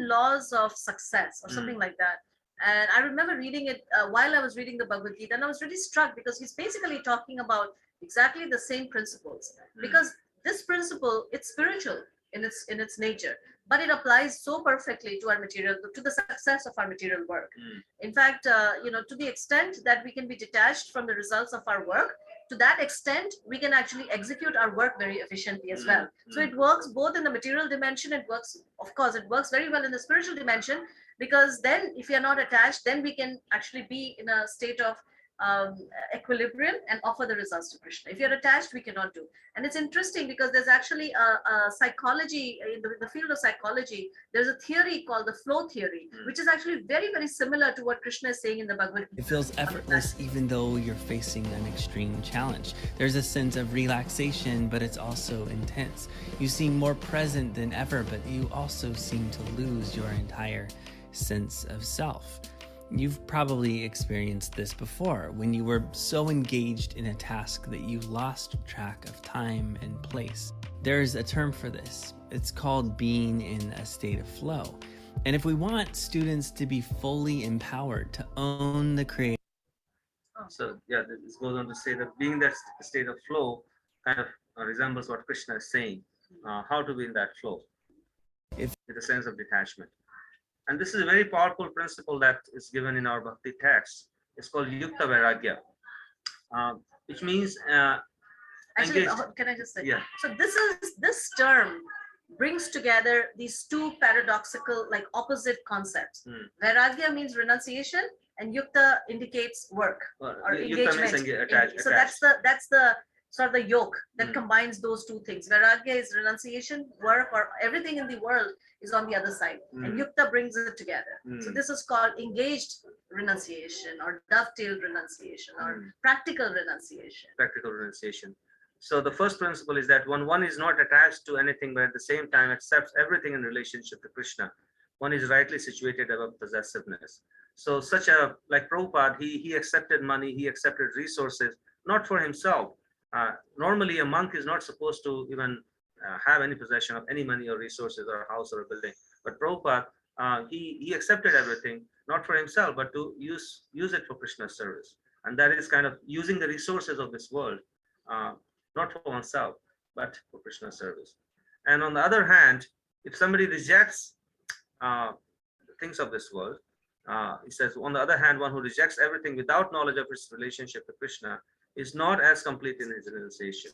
laws of success or something like that. And I remember reading it while I was reading the Bhagavad Gita, and I was really struck because he's basically talking about exactly the same principles. Because this principle, it's spiritual in its nature, but it applies so perfectly to our material, to the success of our material work. In fact, to the extent that we can be detached from the results of our work, to that extent, we can actually execute our work very efficiently as well. So it works both in the material dimension. It works very well in the spiritual dimension, because then if we are not attached, then we can actually be in a state of equilibrium and offer the results to Krishna. If you're attached, we cannot do. And it's interesting because there's actually a psychology, in the field of psychology, there's a theory called the flow theory, which is actually very, very similar to what Krishna is saying in the Bhagavad Gita. It feels effortless even though you're facing an extreme challenge. There's a sense of relaxation, but it's also intense. You seem more present than ever, but you also seem to lose your entire sense of self. You've probably experienced this before, when you were so engaged in a task that you lost track of time and place. There's a term for this. It's called being in a state of flow. And if we want students to be fully empowered to own the creative. So yeah, this goes on to say that being that state of flow kind of resembles what Krishna is saying, how to be in that flow with a sense of detachment. And this is a very powerful principle that is given in our Bhakti text. It's called Yukta Vairagya, which means actually, engaged. can I just say? Yeah. So this term brings together these two paradoxical, like opposite concepts. Vairagya means renunciation, and Yukta indicates work or Yukta engagement. means attached. So that's the sort of the yoke that Mm. combines those two things. Vairagya is renunciation, work, or everything in the world is on the other side, and Mm. yukta brings it together. So Mm. this is called engaged renunciation, or dovetailed renunciation, or Mm. practical renunciation. Practical renunciation. So the first principle is that when one is not attached to anything, but at the same time accepts everything in relationship to Krishna, one is rightly situated above possessiveness. So such a, like Prabhupada, he accepted money, he accepted resources, not for himself. Normally a monk is not supposed to even have any possession of any money or resources or a house or a building. But Prabhupada, he accepted everything, not for himself, but to use it for Krishna's service. And that is kind of using the resources of this world, uh, not for oneself, but for Krishna's service. And on the other hand, if somebody rejects the things of this world, he says, on the other hand, one who rejects everything without knowledge of his relationship to Krishna is not as complete in his realization.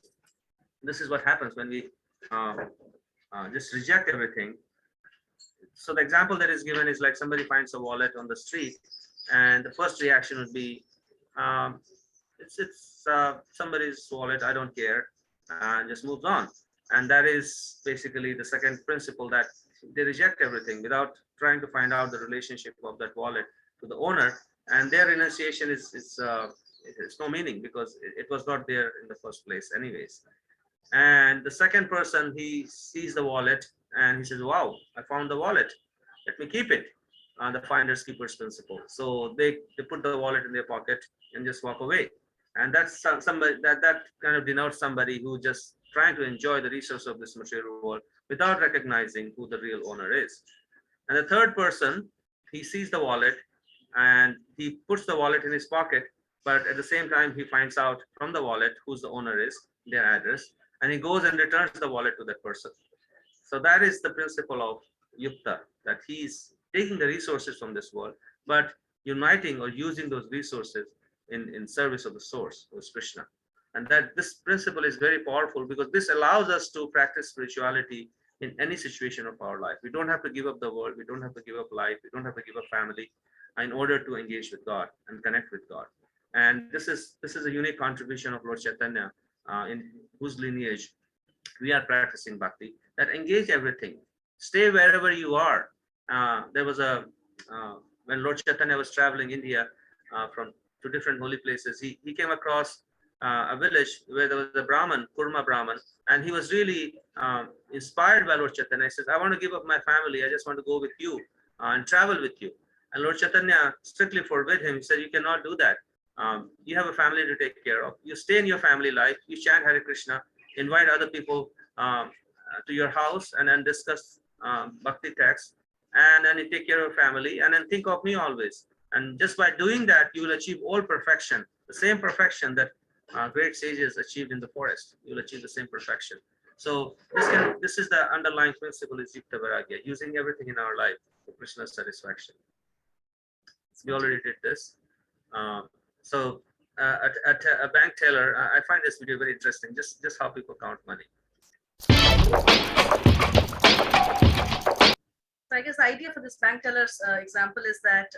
This is what happens when we uh, just reject everything. So the example that is given is like somebody finds a wallet on the street, and the first reaction would be, um, it's somebody's wallet, I don't care, and just moves on. And that is basically the second principle, that they reject everything without trying to find out the relationship of that wallet to the owner, and their renunciation it's no meaning, because it was not there in the first place anyways. And the second person, he sees the wallet and he says, wow, I found the wallet, let me keep it. The finders keepers principle. So they put the wallet in their pocket and just walk away. And that's somebody that kind of denotes somebody who just trying to enjoy the resource of this material world without recognizing who the real owner is. And the third person, he sees the wallet and he puts the wallet in his pocket, but at the same time he finds out from the wallet who's the owner is, their address, and he goes and returns the wallet to that person. So that is the principle of yukta, that he's taking the resources from this world, but uniting or using those resources in service of the source, who is Krishna. And that this principle is very powerful, because this allows us to practice spirituality in any situation of our life. We don't have to give up the world, we don't have to give up life, we don't have to give up family in order to engage with God and connect with God. And this is a unique contribution of Lord Chaitanya, in whose lineage we are practicing bhakti, that engage everything, stay wherever you are. There was a when Lord Chaitanya was traveling India from to different holy places, he came across a village where there was a Brahman, Kurma Brahman, and he was really inspired by Lord Chaitanya. He says, I want to give up my family, I just want to go with you and travel with you. And Lord Chaitanya strictly forbid him. He said, you cannot do that. You have a family to take care of. You stay in your family life, you chant Hare Krishna, invite other people to your house, and then discuss bhakti texts, and then you take care of your family, and then think of me always. And just by doing that, you will achieve all perfection, the same perfection that great sages achieved in the forest. You will achieve the same perfection. So this is the underlying principle, is yukta vairagya, using everything in our life for Krishna's satisfaction. We already did this. So a bank teller, I find this video very interesting, just how people count money. So I guess the idea for this bank teller's example is that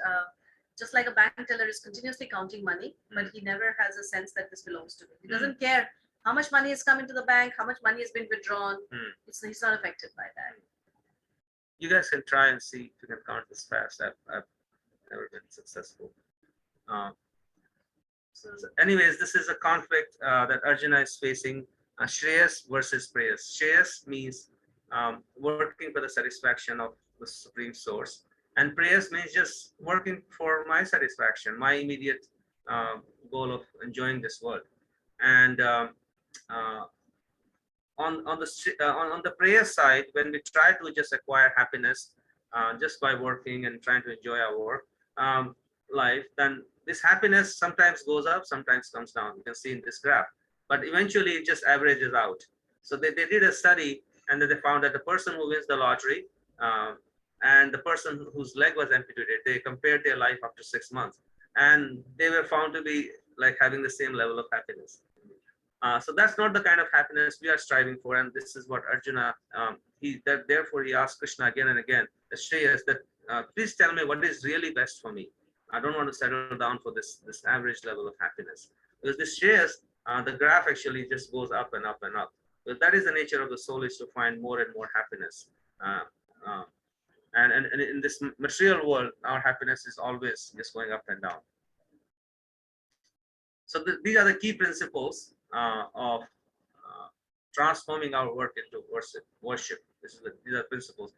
just like a bank teller is continuously counting money, but he never has a sense that this belongs to him. He doesn't care how much money has come into the bank, how much money has been withdrawn. He's not affected by that. You guys can try and see if you can count this fast. I've never been successful. So anyways, this is a conflict that Arjuna is facing, Shreyas versus Preyas. Shreyas means working for the satisfaction of the Supreme Source, and Preyas means just working for my satisfaction, my immediate goal of enjoying this world. And on the Preyas side, when we try to just acquire happiness just by working and trying to enjoy our work life, then this happiness sometimes goes up, sometimes comes down. You can see in this graph, but eventually it just averages out. So they did a study, and then they found that the person who wins the lottery and the person whose leg was amputated, they compared their life after 6 months, and they were found to be like having the same level of happiness. So that's not the kind of happiness we are striving for, and this is what Arjuna, therefore he asked Krishna again and again, the Shreyas, that please tell me what is really best for me. I don't want to settle down for this average level of happiness, because this Shreyas the graph actually just goes up and up and up. So that is the nature of the soul, is to find more and more happiness. Uh, uh, and in this material world, our happiness is always just going up and down. So these are the key principles of transforming our work into worship. These are principles.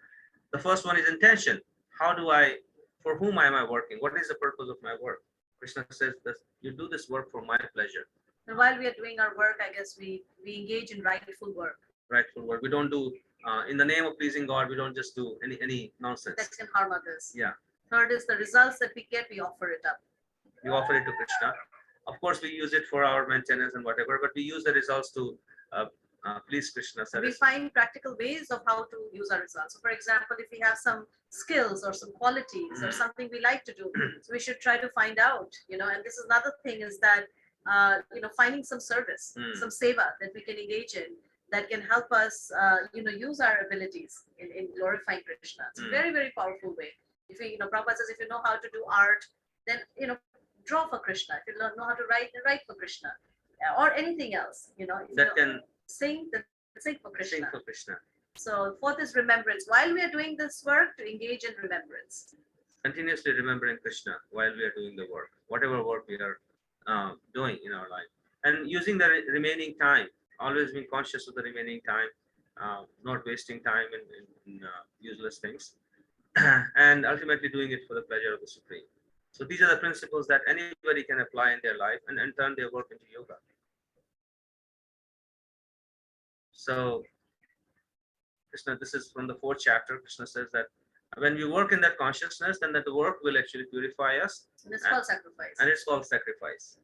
The first one is intention. How do I, for whom am I working? What is the purpose of my work? Krishna says that you do this work for my pleasure. And while we are doing our work, I guess we engage in rightful work. Rightful work. We don't do in the name of pleasing God. We don't just do any nonsense that can harm others. Yeah. Third is the results that we get, we offer it up. We offer it to Krishna. Of course, we use it for our maintenance and whatever, but we use the results to please Krishna. We find practical ways of how to use our results. So for example, if we have some skills or some qualities or something we like to do, so we should try to find out, and this is another thing, is that, finding some service, some seva that we can engage in that can help us, use our abilities in glorifying Krishna. It's a very, very powerful way. If we, Prabhupada says, if you know how to do art, then, draw for Krishna. If you know how to write for Krishna, or anything else, that can sing for Krishna. Sing for Krishna. So fourth is remembrance. While we are doing this work, to engage in remembrance. Continuously remembering Krishna while we are doing the work, whatever work we are doing in our life, and using the remaining time. Always being conscious of the remaining time, not wasting time in useless things, and ultimately doing it for the pleasure of the Supreme. So these are the principles that anybody can apply in their life and turn their work into yoga. So Krishna, this is from the 4th chapter. Krishna says that when we work in that consciousness, then that the work will actually purify us. And it's called sacrifice. And it's called sacrifice.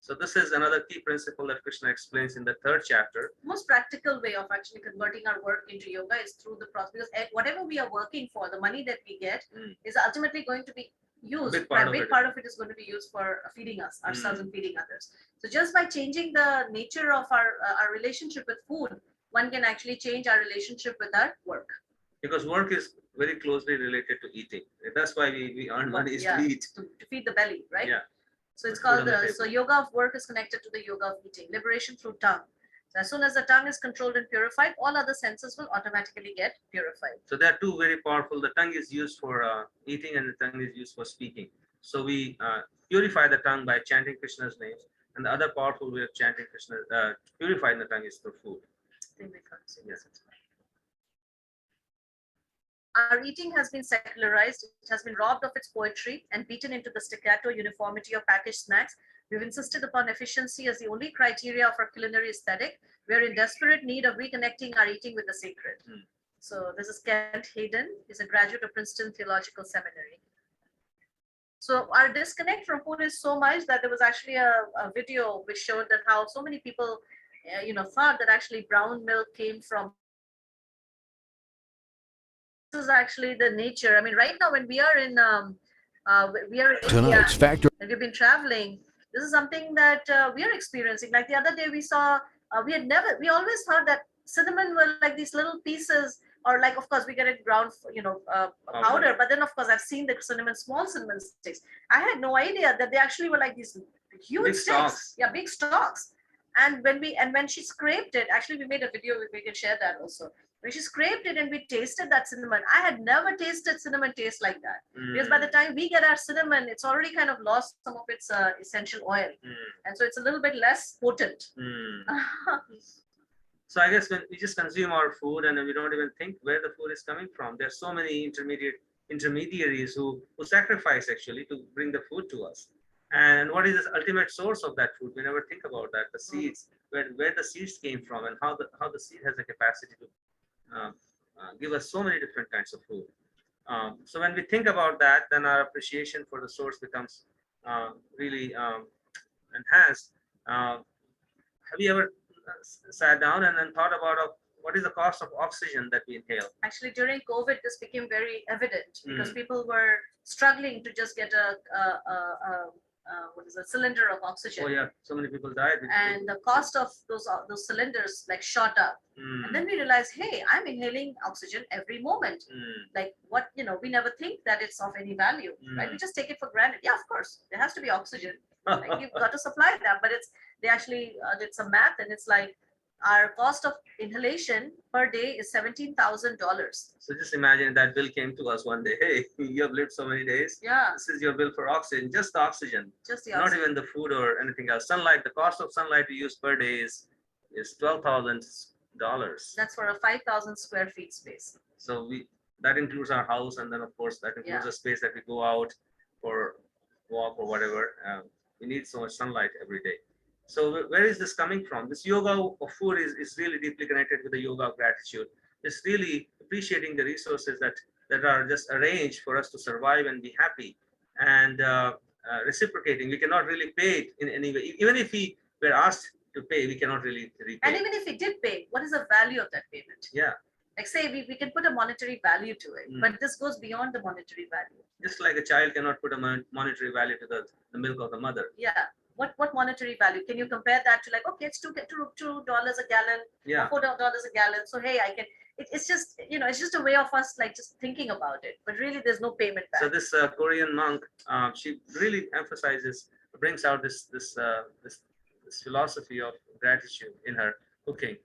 So this is another key principle that Krishna explains in the 3rd chapter. Most practical way of actually converting our work into yoga is through the process, because whatever we are working for, the money that we get is ultimately going to be used. A big part of it is going to be used for feeding us, ourselves, and feeding others. So just by changing the nature of our relationship with food, one can actually change our relationship with our work. Because work is very closely related to eating. That's why we earn money, is to eat. To feed the belly, right? Yeah. So it's called so yoga of work is connected to the yoga of eating. Liberation through tongue. So as soon as the tongue is controlled and purified, all other senses will automatically get purified. So there are two very powerful. The tongue is used for eating, and the tongue is used for speaking. So we purify the tongue by chanting Krishna's names, and the other powerful way of chanting Krishna, purifying the tongue, is through food. Yes. Our eating has been secularized, it has been robbed of its poetry and beaten into the staccato uniformity of packaged snacks. We've insisted upon efficiency as the only criteria of our culinary aesthetic. We are in desperate need of reconnecting our eating with the sacred. So this is Kent Hayden. He's a graduate of Princeton Theological Seminary. So our disconnect from food is so much that there was actually a video which showed that how so many people, thought that actually brown milk came from. This is actually the nature. I mean, right now when we are in Tonight's India, Factor. and we've been traveling, this is something that we are experiencing. Like the other day we saw, we always thought that cinnamon were like these little pieces, or like, of course we get it ground, powder, but then of course I've seen the small cinnamon sticks. I had no idea that they actually were like these huge Big sticks. stalks. Yeah, big stalks. And when she scraped it, actually we made a video, we can share that also. When she scraped it and we tasted that cinnamon, I had never tasted cinnamon taste like that. Because by the time we get our cinnamon, it's already kind of lost some of its essential oil. And so it's a little bit less potent. So I guess when we just consume our food and we don't even think where the food is coming from, there's so many intermediaries who sacrifice actually to bring the food to us. And what is the ultimate source of that food? We never think about that. The seeds, where the seeds came from, and how the seed has the capacity to give us so many different kinds of food. So when we think about that, then our appreciation for the source becomes really enhanced. Have you ever sat down and then thought about what is the cost of oxygen that we inhale? Actually, during COVID, this became very evident because people were struggling to just get a cylinder of oxygen. Oh yeah, so many people died. And the cost of those cylinders like shot up. And then we realized, hey, I'm inhaling oxygen every moment. Like we never think that it's of any value, right? We just take it for granted. Yeah, of course, there has to be oxygen. Like, you've got to supply them. But they actually did some math, and it's like our cost of inhalation per day is $17,000. So just imagine that bill came to us one day. Hey, you have lived so many days. Yeah, This is your bill for oxygen, just the oxygen, just the not oxygen. even the food or anything else. Sunlight, the cost of sunlight we use per day is $12,000. That's for a 5,000 square feet space. So that includes our house, and then of course that includes Yeah. the space that we go out for walk or whatever. We need so much sunlight every day. So where is this coming from? This yoga of food is really deeply connected with the yoga of gratitude. It's really appreciating the resources that are just arranged for us to survive and be happy, and reciprocating. We cannot really pay it in any way. Even if we were asked to pay, we cannot really repay. And even if we did pay, what is the value of that payment? Yeah. Like, say we can put a monetary value to it, but this goes beyond the monetary value. Just like a child cannot put a monetary value to the milk of the mother. Yeah. What monetary value? Can you compare that to, like, okay, it's $2 a gallon, Yeah. or $4 a gallon. So hey, I can. It's just, it's just a way of us, like, just thinking about it. But really, there's no payment back. So this Korean monk, she really brings out this philosophy of gratitude in her cooking.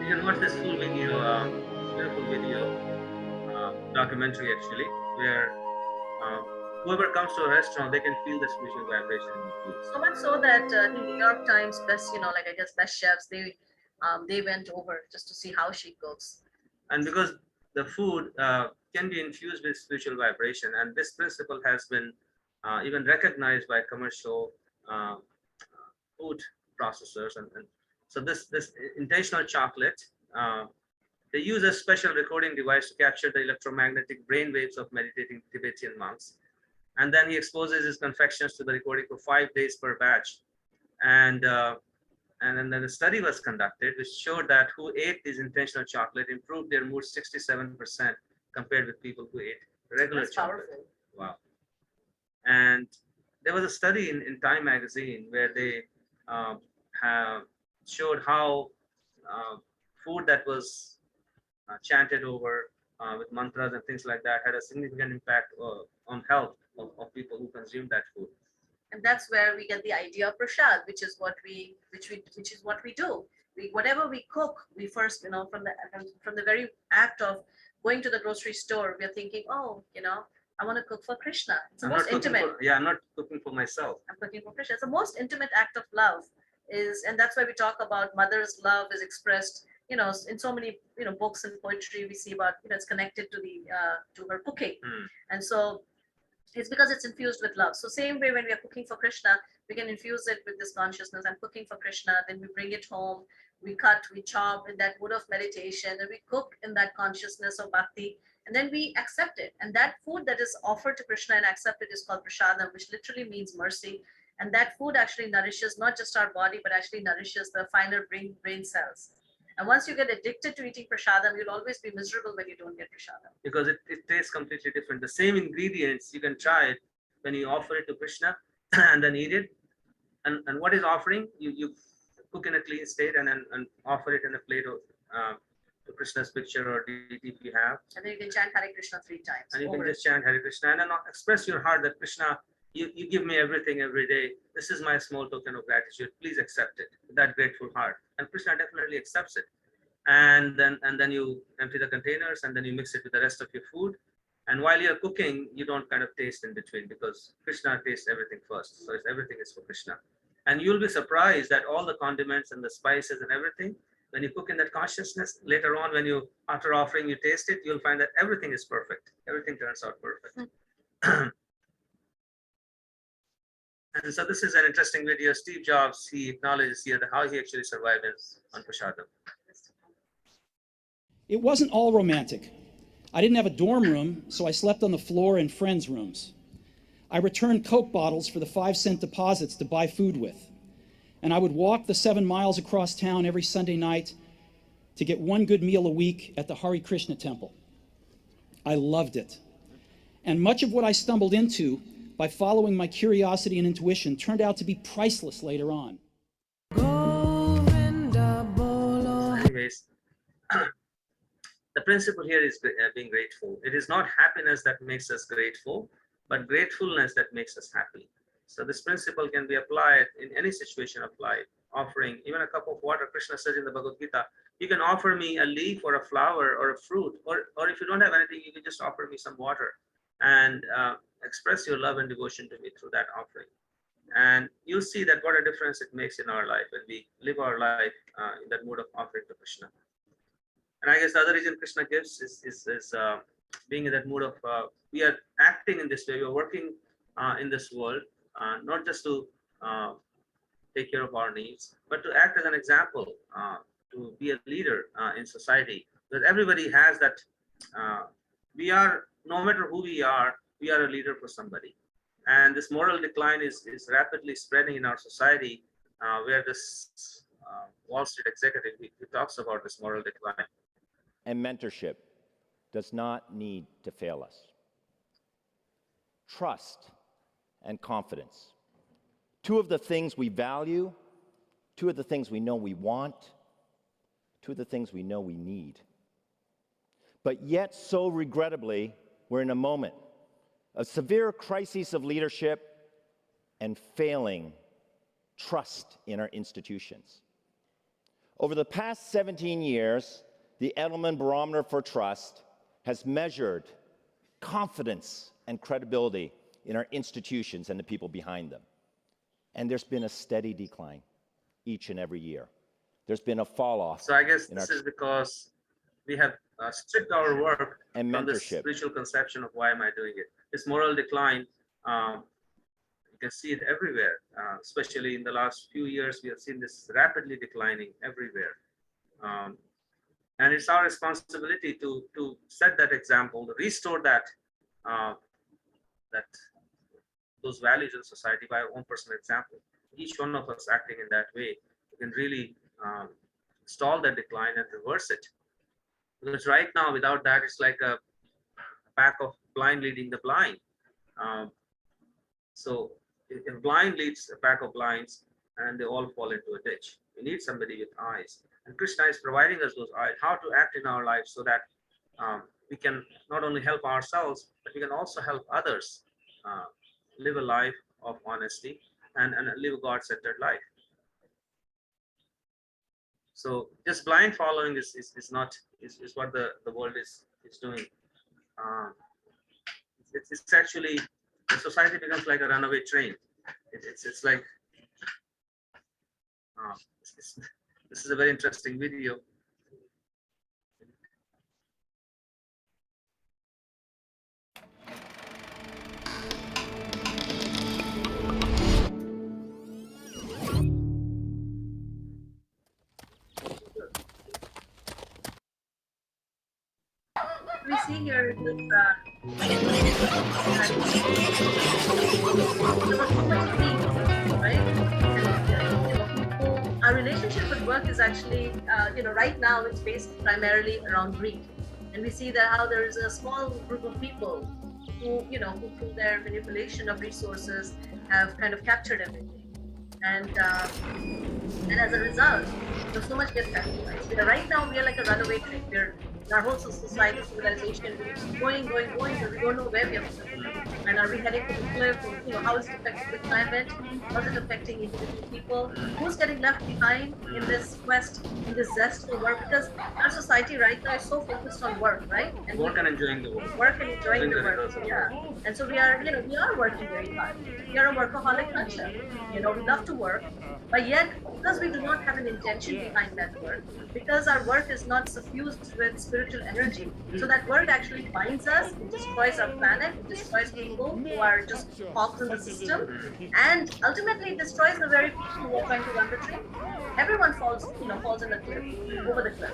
You can watch this full video, beautiful video, documentary actually, where whoever comes to a restaurant, they can feel the spiritual vibration in the food. So much so that I think New York Times best, like, I guess, best chefs, they went over just to see how she cooks. And because the food can be infused with spiritual vibration, and this principle has been even recognized by commercial food processors, and so this intentional chocolate, they use a special recording device to capture the electromagnetic brain waves of meditating Tibetan monks, and then he exposes his confections to the recording for 5 days per batch, and then a study was conducted which showed that who ate this intentional chocolate improved their mood 67% compared with people who ate regular That's chocolate. powerful. Wow. And there was a study in Time magazine where they have showed how food that was chanted over with mantras and things like that had a significant impact on health of people who consume that food. And that's where we get the idea of prasad, which is what we do. Whatever we cook, we first, from the very act of going to the grocery store, we're thinking, oh, I want to cook for Krishna. It's the most intimate. I'm not cooking for myself. I'm cooking for Krishna. It's the most intimate act of love. And that's why we talk about mother's love is expressed, in so many, books and poetry. We see about, it's connected to to her cooking. And so it's because it's infused with love. So same way when we are cooking for Krishna, we can infuse it with this consciousness. I'm cooking for Krishna. Then we bring it home, we cut, we chop in that mood of meditation, and we cook in that consciousness of bhakti, and then we accept it. And that food that is offered to Krishna and accepted is called prasadam, which literally means mercy. And that food actually nourishes not just our body, but actually nourishes the finer brain cells. And once you get addicted to eating prasadam, you'll always be miserable when you don't get prasadam. Because it tastes completely different. The same ingredients, you can try it when you offer it to Krishna and then eat it. And what is offering? You cook in a clean state and offer it in a plate of to Krishna's picture or deity if you have. And then you can chant Hare Krishna 3 times. And you can just chant Hare Krishna and then express your heart that Krishna, you give me everything every day. This is my small token of gratitude. Please accept it with that grateful heart. And Krishna definitely accepts it. And then you empty the containers and then you mix it with the rest of your food. And while you're cooking, you don't kind of taste in between because Krishna tastes everything first. So everything is for Krishna. And you'll be surprised that all the condiments and the spices and everything, when you cook in that consciousness, later on when you, after offering, you taste it, you'll find that everything is perfect. Everything turns out perfect. And so this is an interesting video. Steve Jobs, he acknowledges here how he actually survived on prasadam. It wasn't all romantic. I didn't have a dorm room, so I slept on the floor in friends' rooms. I returned Coke bottles for the 5-cent deposits to buy food with. And I would walk the 7 miles across town every Sunday night to get one good meal a week at the Hare Krishna temple. I loved it. And much of what I stumbled into by following my curiosity and intuition turned out to be priceless later on. Anyways, the principle here is being grateful. It is not happiness that makes us grateful, but gratefulness that makes us happy. So this principle can be applied in any situation of life. Offering even a cup of water. Krishna says in the Bhagavad Gita, you can offer me a leaf or a flower or a fruit, or if you don't have anything, you can just offer me some water and express your love and devotion to me through that offering. And you'll see that what a difference it makes in our life when we live our life in that mood of offering to Krishna. And I guess the other reason Krishna gives is being in that mood of we are acting in this way, we are working in this world, not just to take care of our needs, but to act as an example, to be a leader in society. Because everybody has that, we are, no matter who we are a leader for somebody. And this moral decline is rapidly spreading in our society, where this Wall Street executive, he talks about this moral decline. And mentorship does not need to fail us. Trust and confidence. Two of the things we value, two of the things we know we want, two of the things we know we need. But yet, so regrettably, we're in a moment of severe crisis of leadership and failing trust in our institutions. Over the past 17 years, the Edelman Barometer for Trust has measured confidence and credibility in our institutions and the people behind them. And there's been a steady decline each and every year. There's been a fall off. So I guess this is because we have stripped our work and from the mentorship. spiritual conception of why am I doing it. This moral decline, you can see it everywhere, especially in the last few years. We have seen this rapidly declining everywhere. And it's our responsibility to set that example, to restore that, those values in society by our own personal example. Each one of us acting in that way, we can really stall that decline and reverse it. Because right now, without that, it's like a pack of blind leading the blind. So if blind leads a pack of blinds and they all fall into a ditch, we need somebody with eyes. And Krishna is providing us those eyes, how to act in our lives so that we can not only help ourselves, but we can also help others live a life of honesty and live a God-centered life. So just blind following is what the world is doing. It's actually, the society becomes like a runaway train. It's like this is a very interesting video. We see here this right? And, our relationship with work is actually, right now it's based primarily around greed. And we see that how there is a small group of people who through their manipulation of resources have kind of captured everything. And as a result, so much gets sacrificed. Right now, we are like a runaway train. Our whole society, civilization, is going, but we don't know where we are going. And are we heading to the cliff? How is it affecting the climate? How is it affecting individual people? Who's getting left behind in this quest, in this zest for work? Because our society right now is so focused on work, right? And work and enjoying the work. Work and enjoying the work. Yeah. And so we are working very hard. We are a workaholic culture. We love to work, but yet because we do not have an intention behind that work, because our work is not suffused with spiritual energy, so that work actually binds us, it destroys our planet, it destroys people who are just cogs in the system, and ultimately it destroys the very people who are trying to run the train. Everyone falls in the cliff, over the cliff.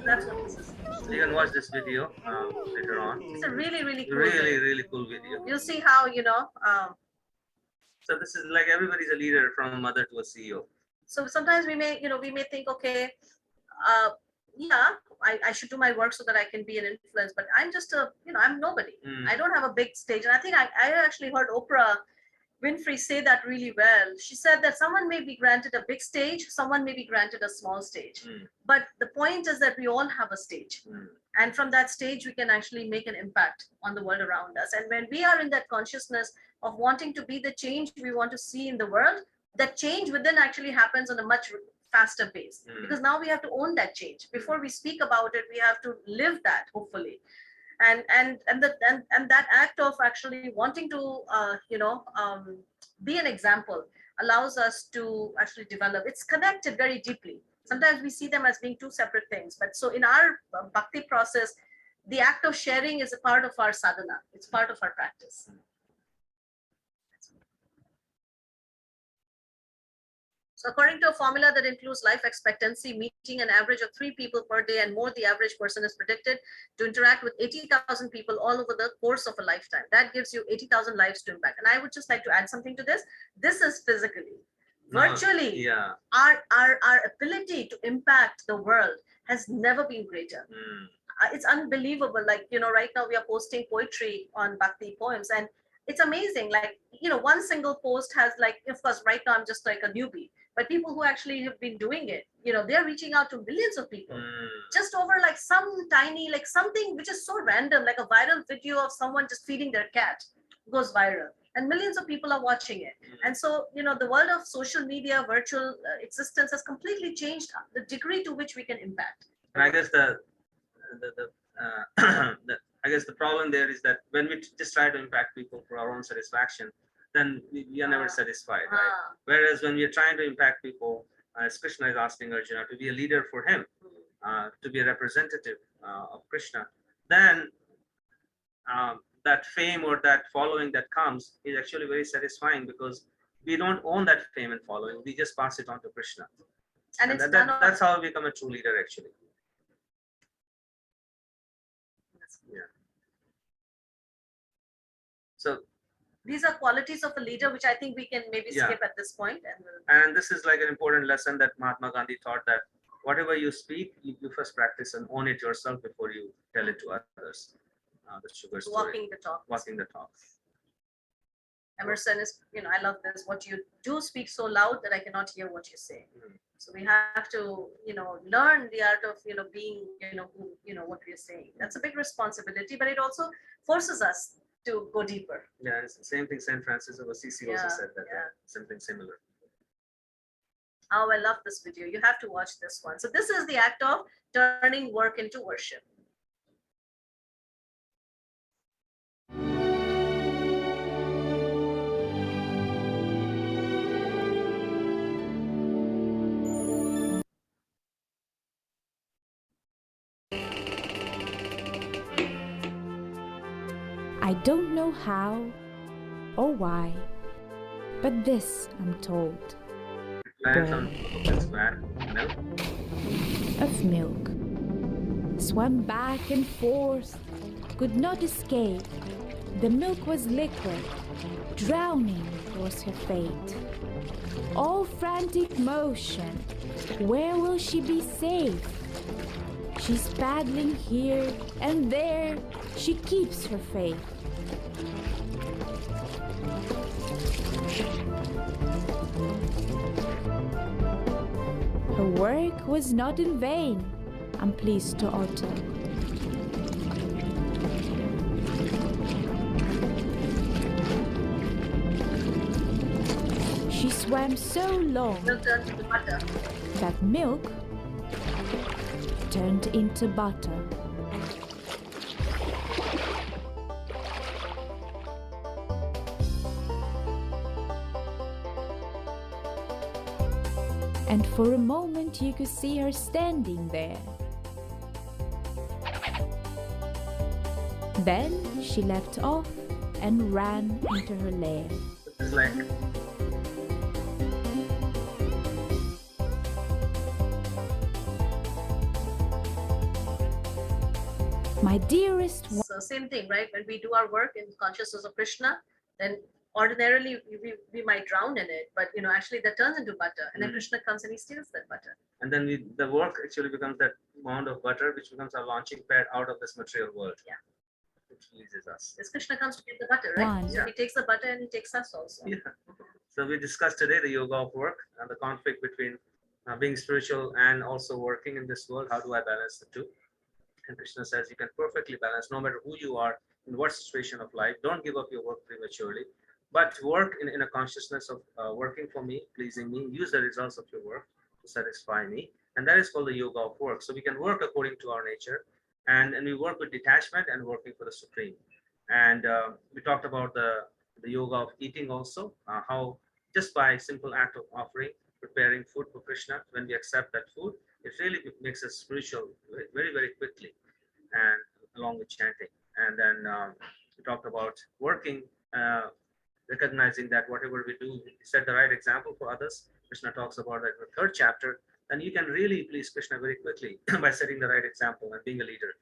That's what this is. So you can watch this video later on. It's a really, really cool really cool video. You'll see how, so this is like everybody's a leader from a mother to a CEO. So sometimes we may think, okay, I should do my work so that I can be an influence, but I'm just I'm nobody. I don't have a big stage. And I think I actually heard Oprah Winfrey say that really well. She said that someone may be granted a big stage, someone may be granted a small stage. But the point is that we all have a stage. And from that stage, we can actually make an impact on the world around us. And when we are in that consciousness of wanting to be the change we want to see in the world, that change within actually happens on a much faster pace. Because now we have to own that change. Before we speak about it, we have to live that, hopefully. And that act of actually wanting to be an example allows us to actually develop. It's connected very deeply. Sometimes we see them as being two separate things, but so in our bhakti process, the act of sharing is a part of our sadhana. It's part of our practice. So according to a formula that includes life expectancy, meeting an average of 3 people per day and more, the average person is predicted to interact with 80,000 people all over the course of a lifetime. That gives you 80,000 lives to impact. And I would just like to add something to this. This is physically. Virtually, our ability to impact the world has never been greater. It's unbelievable. Like, right now we are posting poetry on Bhakti poems, and it's amazing. Like, one single post has, like, of course, right now I'm just like a newbie, but people who actually have been doing it, they're reaching out to millions of people just over like some tiny, like something which is so random, like a viral video of someone just feeding their cat goes viral. And millions of people are watching it. And so, the world of social media, virtual existence has completely changed the degree to which we can impact. And I guess I guess the problem there is that when we just try to impact people for our own satisfaction, then we are never satisfied, right? Whereas when we are trying to impact people, as Krishna is asking Arjuna to be a leader for him, to be a representative of Krishna, then that fame or that following that comes is actually very satisfying, because we don't own that fame and following, we just pass it on to Krishna. And that's how we become a true leader, actually. Yeah. So these are qualities of a leader, which I think we can maybe skip at this point. And this is like an important lesson that Mahatma Gandhi taught, that whatever you speak, you first practice and own it yourself before you tell it to others. The sugar story. Walking the talk. Walking the talk. Emerson is, I love this. What you do speak so loud that I cannot hear what you say. So we have to, learn the art of, being, what we're saying. That's a big responsibility, but it also forces us to go deeper. Yeah, it's the same thing St. Francis of Assisi also said that, something similar. Oh, I love this video. You have to watch this one. So this is the act of turning work into worship. I don't know how or why, but this I'm told. Of milk. Swam back and forth, could not escape. The milk was liquid, drowning was her fate. All frantic motion, where will she be safe? She's paddling here and there, she keeps her faith. Her work was not in vain, I'm pleased to utter. She swam so long that milk turned into butter. And for a moment you could see her standing there. Then she leapt off and ran into her lair. It's like my dearest one. So same thing, right? When we do our work in consciousness of Krishna, then ordinarily we might drown in it, but actually that turns into butter, and then Krishna comes and he steals that butter. And then the work actually becomes that mound of butter, which becomes our launching pad out of this material world. Yeah. It releases us. As Krishna comes to get the butter, right? One. So he takes the butter and he takes us also. Yeah. So we discussed today the yoga of work and the conflict between being spiritual and also working in this world. How do I balance the two? And Krishna says you can perfectly balance no matter who you are, in what situation of life. Don't give up your work prematurely, but work in a consciousness of working for me, pleasing me. Use the results of your work to satisfy me. And that is called the yoga of work. So we can work according to our nature, and we work with detachment and working for the Supreme. And we talked about the yoga of eating also, how just by simple act of offering, preparing food for Krishna, when we accept that food, it really makes us spiritual very, very quickly, and along with chanting. And then we talked about working, recognizing that whatever we do, we set the right example for others. Krishna talks about that in the third chapter. Then you can really please Krishna very quickly by setting the right example and being a leader.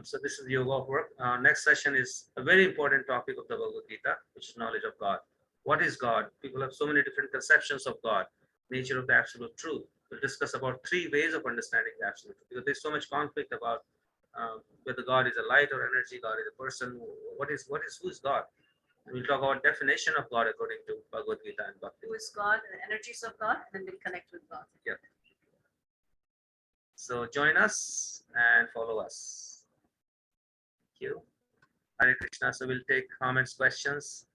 So this is the yoga of work. Next session is a very important topic of the Bhagavad Gita, which is knowledge of God. What is God? People have so many different conceptions of God, nature of the absolute truth. We'll discuss about 3 ways of understanding the absolute truth, because there's so much conflict about whether God is a light or energy, God is a person. Who is God? And we'll talk about definition of God according to Bhagavad Gita and Bhakti. Who is God, the energies of God, and then we'll connect with God. Yeah. So join us and follow us. Thank you. Hare Krishna. So we'll take comments, questions,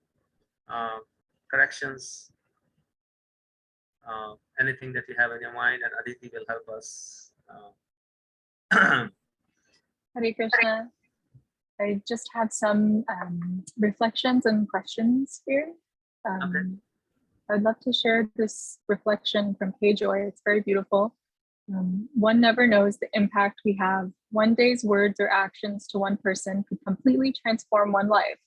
corrections, anything that you have in your mind, and Aditi will help us. Hare Krishna. I just had some reflections and questions here. Okay. I'd love to share this reflection from Kay Joy. It's very beautiful. One never knows the impact we have. One day's words or actions to one person could completely transform one life.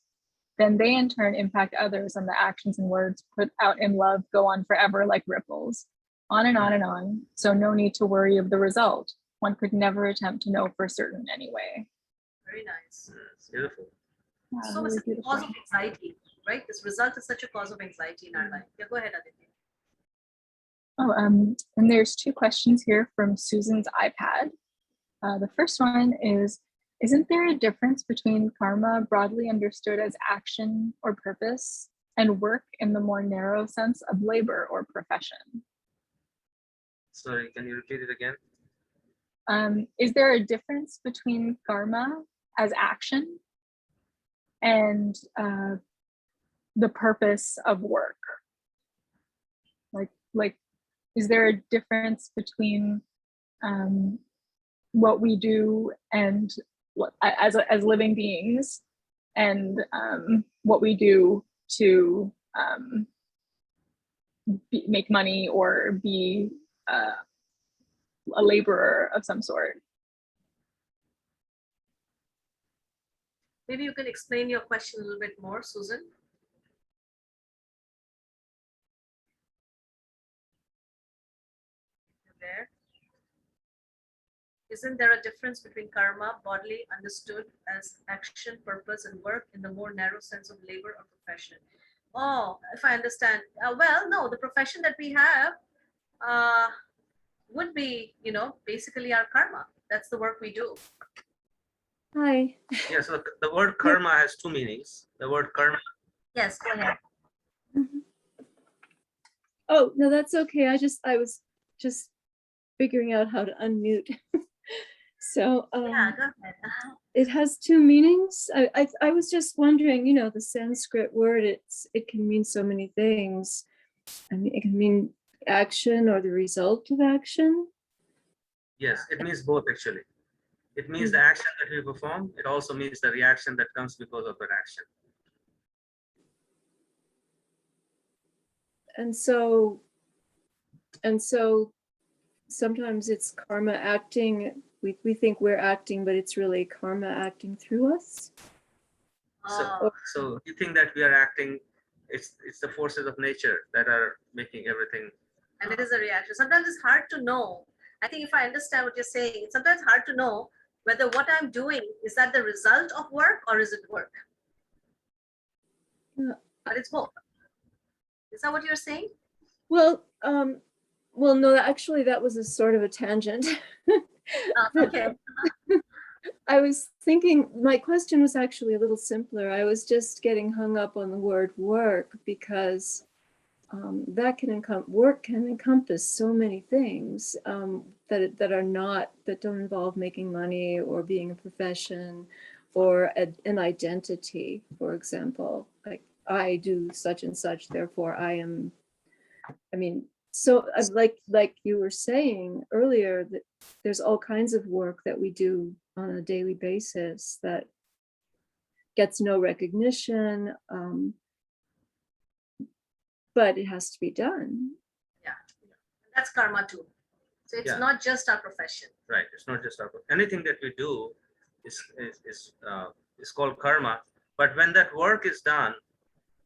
Then they in turn impact others, and the actions and words put out in love go on forever like ripples. On and on and on. So no need to worry of the result. One could never attempt to know for certain anyway. Very nice. It's beautiful. Yeah, So really it's a beautiful. cause of anxiety, right? This result is such a cause of anxiety in our life. Yeah, go ahead, Aditi. Oh, and there's 2 questions here from Susan's iPad. The first one is, isn't there a difference between karma broadly understood as action or purpose and work in the more narrow sense of labor or profession? Sorry, can you repeat it again? Is there a difference between karma as action and the purpose of work? Like, is there a difference between what we do and as living beings and what we do to make money or be a laborer of some sort? Maybe you can explain your question a little bit more, Susan. There. Isn't there a difference between karma, broadly understood as action, purpose, and work in the more narrow sense of labor or profession? Oh, if I understand. Well, no, the profession that we have would be, basically our karma. That's the work we do. Hi. Yeah, so the word karma has 2 meanings. The word karma. Yes, go ahead. Oh, no, that's okay. I was just figuring out how to unmute. So Yeah, go ahead. it has 2 meanings. I was just wondering, the Sanskrit word, it can mean so many things. I mean, it can mean action or the result of action. Yes, it means both actually. It means the action that we perform. It also means the reaction that comes because of that action. And so sometimes it's karma acting. We think we're acting, but it's really karma acting through us. So you think that we are acting, it's the forces of nature that are making everything. And it is a reaction. Sometimes it's hard to know. I think if I understand what you're saying, it's sometimes hard to know whether what I'm doing, is that the result of work or is it work? Yeah. But it's both. Is that what you're saying? Well, no, actually that was a sort of a tangent. Okay. I was thinking, my question was actually a little simpler. I was just getting hung up on the word work because that work can encompass so many things that are not, that don't involve making money or being a profession or an identity. For example, like I do such and such, therefore I am. I mean, so like you were saying earlier, that there's all kinds of work that we do on a daily basis that gets no recognition, but it has to be done. Yeah, that's karma too. So it's Yeah. not just our profession. Right. It's not just our, anything that we do is called karma. But when that work is done,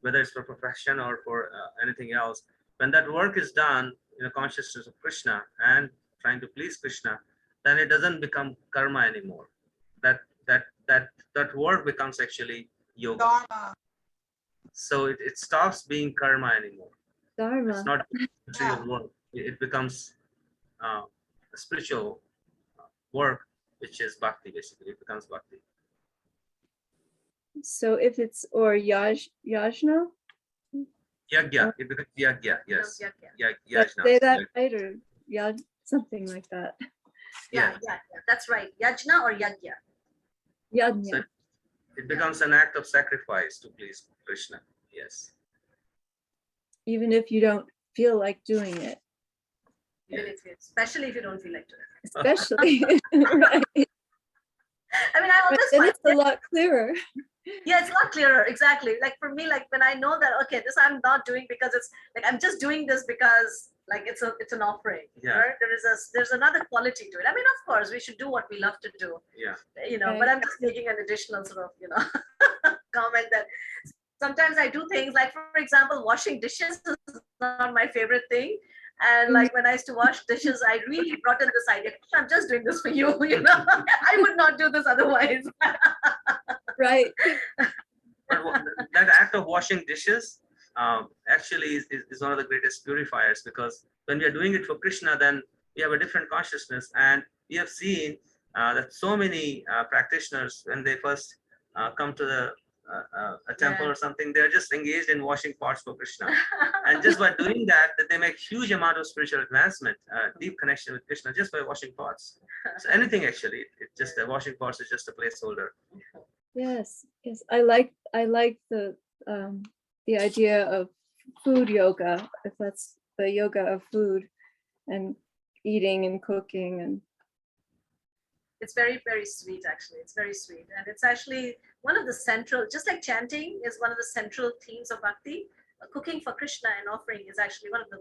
whether it's for profession or for anything else, when that work is done in a consciousness of Krishna and trying to please Krishna, then it doesn't become karma anymore. That work becomes actually yoga. Dharma. So it stops being karma anymore. Dharma. It's not material work. It becomes a spiritual work, which is bhakti. Basically, it becomes bhakti. So if it's, or yajna? Yagya, it becomes yagya. Yes. Yajna. Say that right, or something like that. Yeah, that's right. Yajna or yagya. Yajna. So it becomes an act of sacrifice to please Krishna. Yes. Even if you don't feel like doing it. Especially if you don't feel like doing it. Especially, right. I mean, I always and find it's a lot clearer. Yeah, it's a lot clearer. Exactly. Like for me, like when I know that, okay, this I'm not doing because it's like, I'm just doing this because like it's an offering. Yeah. Right? There's another quality to it. I mean, of course, we should do what we love to do. Yeah. But I'm just making an additional sort of, comment that sometimes I do things like, for example, washing dishes is not my favorite thing. And like when I used to wash dishes, I really brought in this idea, I'm just doing this for you, I would not do this otherwise. Right. But that act of washing dishes actually is one of the greatest purifiers, because when we are doing it for Krishna, then we have a different consciousness. And we have seen that so many practitioners, when they first come to a temple or something, they're just engaged in washing pots for Krishna. And just by doing that they make huge amount of spiritual advancement, deep connection with Krishna just by washing pots. So anything actually, it just washing pots is just a placeholder. Yes. I like the idea of food yoga, if that's the yoga of food and eating and cooking. And it's very, very sweet, actually. It's very sweet. And it's actually one of the central, just like chanting is one of the central themes of bhakti, cooking for Krishna and offering is actually one of the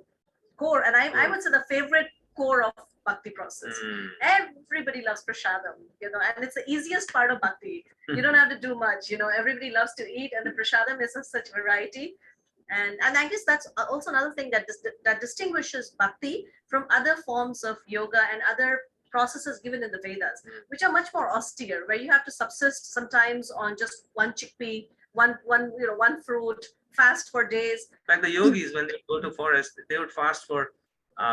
core, and I would say the favorite core of bhakti process. Everybody loves prasadam, and it's the easiest part of bhakti. You don't have to do much, everybody loves to eat, and the prasadam is of such variety. And I guess that's also another thing that distinguishes bhakti from other forms of yoga and other processes given in the Vedas, which are much more austere, where you have to subsist sometimes on just one chickpea, one fruit, fast for days. Like the yogis, when they go to forest, they would fast for,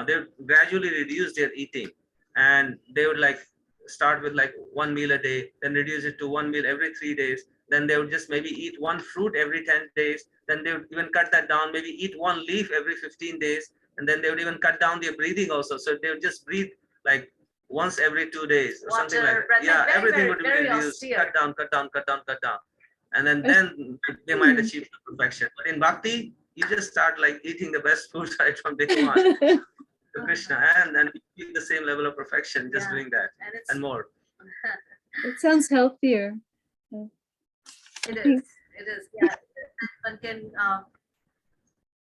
they would gradually reduce their eating, and they would like start with like one meal a day, then reduce it to one meal every 3 days. Then they would just maybe eat one fruit every 10 days. Then they would even cut that down, maybe eat one leaf every 15 days. And then they would even cut down their breathing also. So they would just breathe like once every 2 days or something like that. Yeah, everything would be reduced, cut down. And then they might achieve perfection. But in bhakti, you just start like eating the best food right from day one to Krishna, and you the same level of perfection just doing that and more. It sounds healthier. It is, yeah. One can,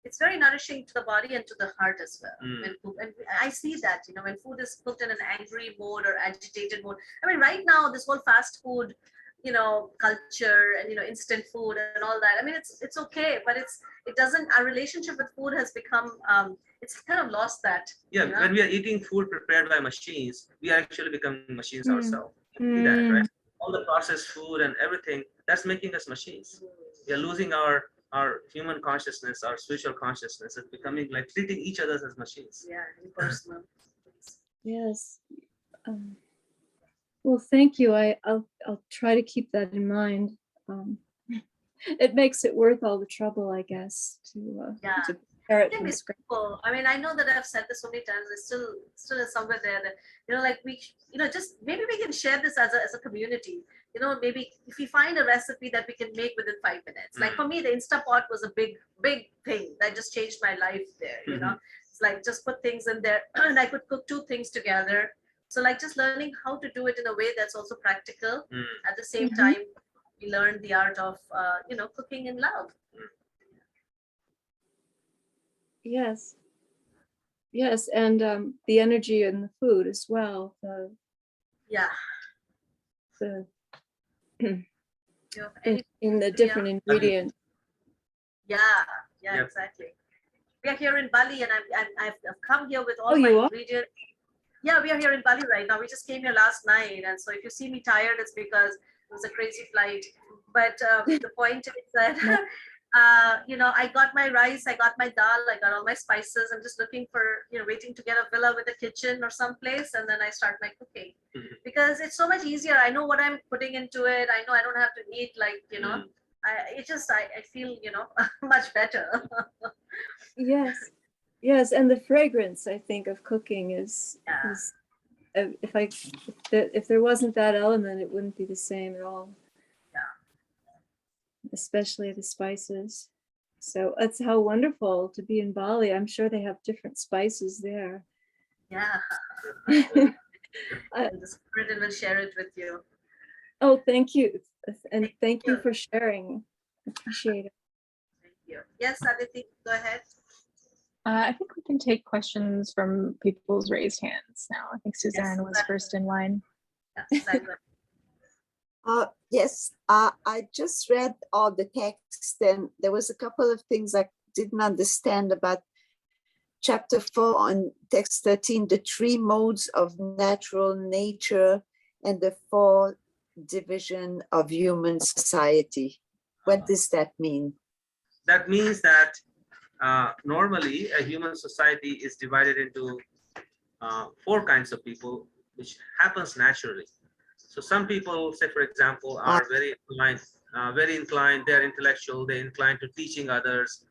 it's very nourishing to the body and to the heart as well. And I see that, when food is cooked in an angry mode or agitated mode. I mean, right now, this whole fast food, culture and, instant food and all that. I mean, it's okay, but it doesn't, our relationship with food has become, it's kind of lost that. Yeah, when we are eating food prepared by machines, we are actually becoming machines ourselves. You see that, right? All the processed food and everything, that's making us machines. We are losing our human consciousness, our spiritual consciousness. It's becoming like treating each other as machines. Yeah, impersonal. Yes. Well, thank you. I'll try to keep that in mind. It makes it worth all the trouble, I guess, Yeah. to prepare it Can from be scratch. simple. I mean, I know that I've said this so many times. It's still is somewhere there that, like just maybe we can share this as a community. Maybe if we find a recipe that we can make within 5 minutes. Like for me, the Instapot was a big thing that just changed my life there. It's like just put things in there and I could cook two things together. So like just learning how to do it in a way that's also practical. At the same time, we learn the art of cooking in love. Yes. Yes, and the energy in the food as well. Yeah. The You have any in the different ingredients. Yeah, Yep. exactly. We are here in Bali, and I've come here with all Oh, my you are? ingredients. Yeah, we are here in Bali right now. We just came here last night, and so if you see me tired, it's because it was a crazy flight. But the point is that, I got my rice, I got my dal, I got all my spices. I'm just looking for, waiting to get a villa with a kitchen or someplace, and then I start my cooking because it's so much easier. I know what I'm putting into it. I know I don't have to eat like, I feel, much better. Yes. Yes, and the fragrance, I think, of cooking is if there wasn't that element, it wouldn't be the same at all. Yeah. Especially the spices. So that's how wonderful to be in Bali. I'm sure they have different spices there. Yeah. I'll just print it and share it with you. Oh, thank you. And thank you for sharing. Appreciate it. Thank you. Yes, Aditi, go ahead. I think we can take questions from people's raised hands now. I think Suzanne was first in line. Yes, I just read all the text and there was a couple of things I didn't understand about chapter 4 on text 13, the 3 modes of natural nature and the 4 division of human society. What does that mean? That means that normally a human society is divided into 4 kinds of people, which happens naturally. So some people, say for example, are very inclined, they're intellectual, they're inclined to teaching others,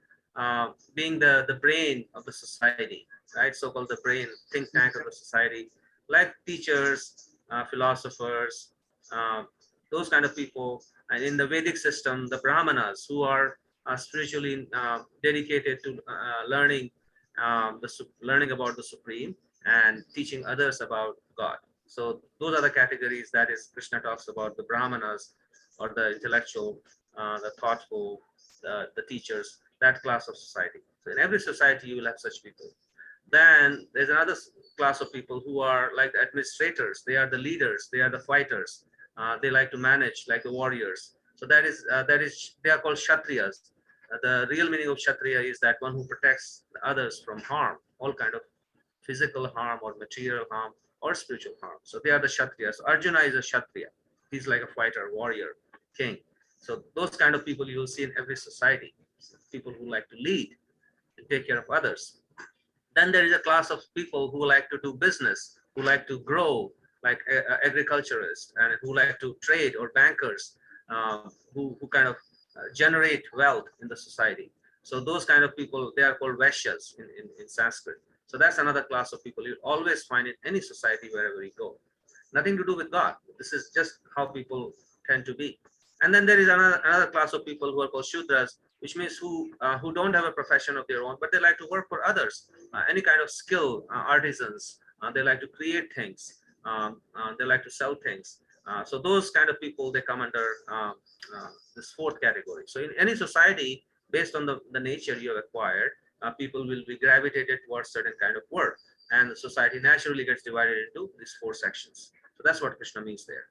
being the brain of the society, right? So-called the brain, think tank of the society, like teachers, philosophers, those kind of people. And in the Vedic system, the Brahmanas, who are spiritually dedicated to learning about the Supreme and teaching others about God. So those are the categories that is Krishna talks about, the Brahmanas or the intellectual, the thoughtful, the teachers, that class of society. So in every society you will have such people. Then there's another class of people who are like the administrators. They are the leaders, they are the fighters. They like to manage like the warriors. So that is they are called Kshatriyas. The real meaning of Kshatriya is that one who protects others from harm, all kind of physical harm or material harm or spiritual harm. So they are the Kshatriyas. So Arjuna is a Kshatriya. He's like a fighter, warrior, king. So those kind of people you will see in every society. People who like to lead, to take care of others. Then there is a class of people who like to do business, who like to grow, like agriculturists, and who like to trade, or bankers, who kind of generate wealth in the society. So those kind of people, they are called Vaishyas in Sanskrit. So that's another class of people you always find in any society wherever you go. Nothing to do with God. This is just how people tend to be. And then there is another class of people who are called Shudras, which means who don't have a profession of their own, but they like to work for others, any kind of skill, artisans. They like to create things. They like to sell things. So those kind of people, they come under this 4th category. So in any society, based on the nature you have acquired, people will be gravitated towards certain kind of work, and the society naturally gets divided into these 4 sections. So that's what Krishna means there.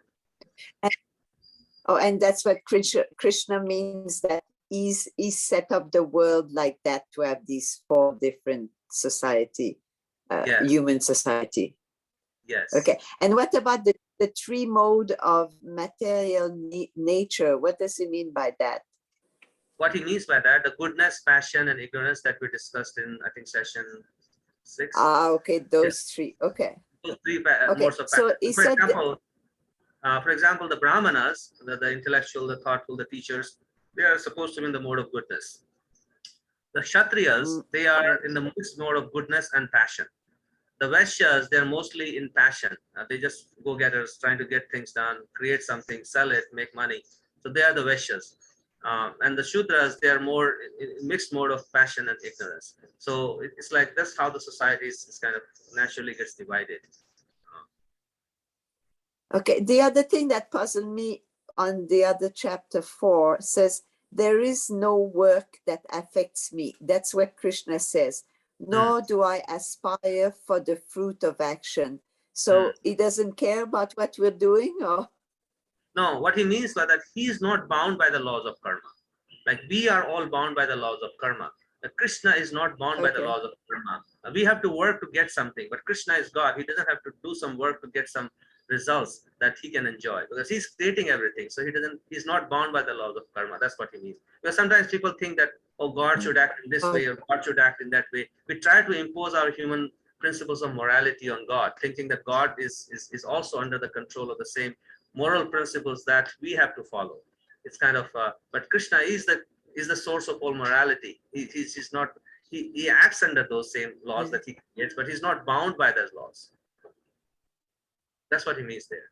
And that's what Krishna means, that he's set up the world like that to have these 4 different society, Yes. human society. Yes. Okay. And what about the 3 mode of material nature? What does he mean by that? What he means by that, the goodness, passion, and ignorance that we discussed in, I think, session 6. Okay, those 3. Okay. Those 3 Okay. modes of So passion. he For said example, For example, the Brahmanas, the intellectual, the thoughtful, the teachers, they are supposed to be in the mode of goodness. The Kshatriyas, they are in the mixed mode of goodness and passion. The Vaishyas, they're mostly in passion. They just go-getters trying to get things done, create something, sell it, make money. So they are the Vaishyas. And the Shudras, they are more in mixed mode of passion and ignorance. So it's like that's how the society is kind of naturally gets divided. Okay, the other thing that puzzled me on the other chapter 4 says, there is no work that affects me. That's what Krishna says. Nor do I aspire for the fruit of action. So he doesn't care about what we're doing, or? No, what he means by that, he is not bound by the laws of karma. Like we are all bound by the laws of karma. Krishna is not bound by the laws of karma. We have to work to get something, but Krishna is God. He doesn't have to do some work to get some results that he can enjoy because he's creating everything. So he's not bound by the laws of karma. That's what he means. Because sometimes people think that, oh, God should act in this way or God should act in that way. We try to impose our human principles of morality on God, thinking that God is also under the control of the same moral principles that we have to follow. It's kind of, but Krishna is the source of all morality. He's not, he acts under those same laws that he creates, but he's not bound by those laws. That's what he means there.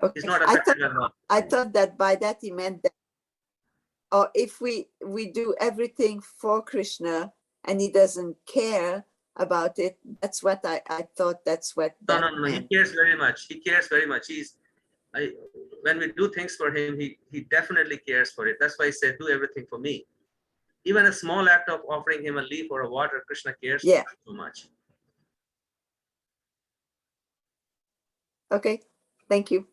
Okay. He's not affected by law. I thought that by that he meant that, or if we do everything for Krishna and he doesn't care about it, that's what I thought that's what that No. He cares very much. He cares very much. When we do things for him, he definitely cares for it. That's why he said, do everything for me. Even a small act of offering him a leaf or a water, Krishna cares so much. Okay, thank you.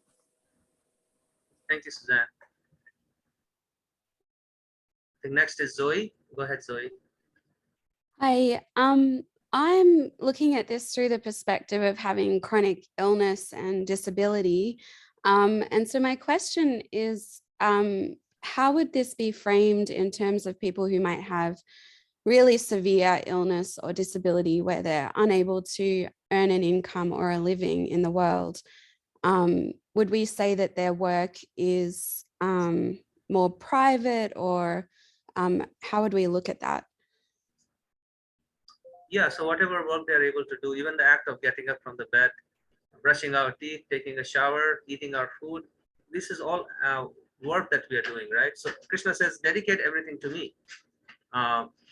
Thank you, Suzanne. I think next is Zoe. Go ahead, Zoe. Hi, I'm looking at this through the perspective of having chronic illness and disability. And so my question is, how would this be framed in terms of people who might have really severe illness or disability where they're unable to earn an income or a living in the world? Would we say that their work is more private, or how would we look at that? Yeah, so whatever work they're able to do, even the act of getting up from the bed, brushing our teeth, taking a shower, eating our food, this is all work that we are doing, right? So Krishna says, dedicate everything to me.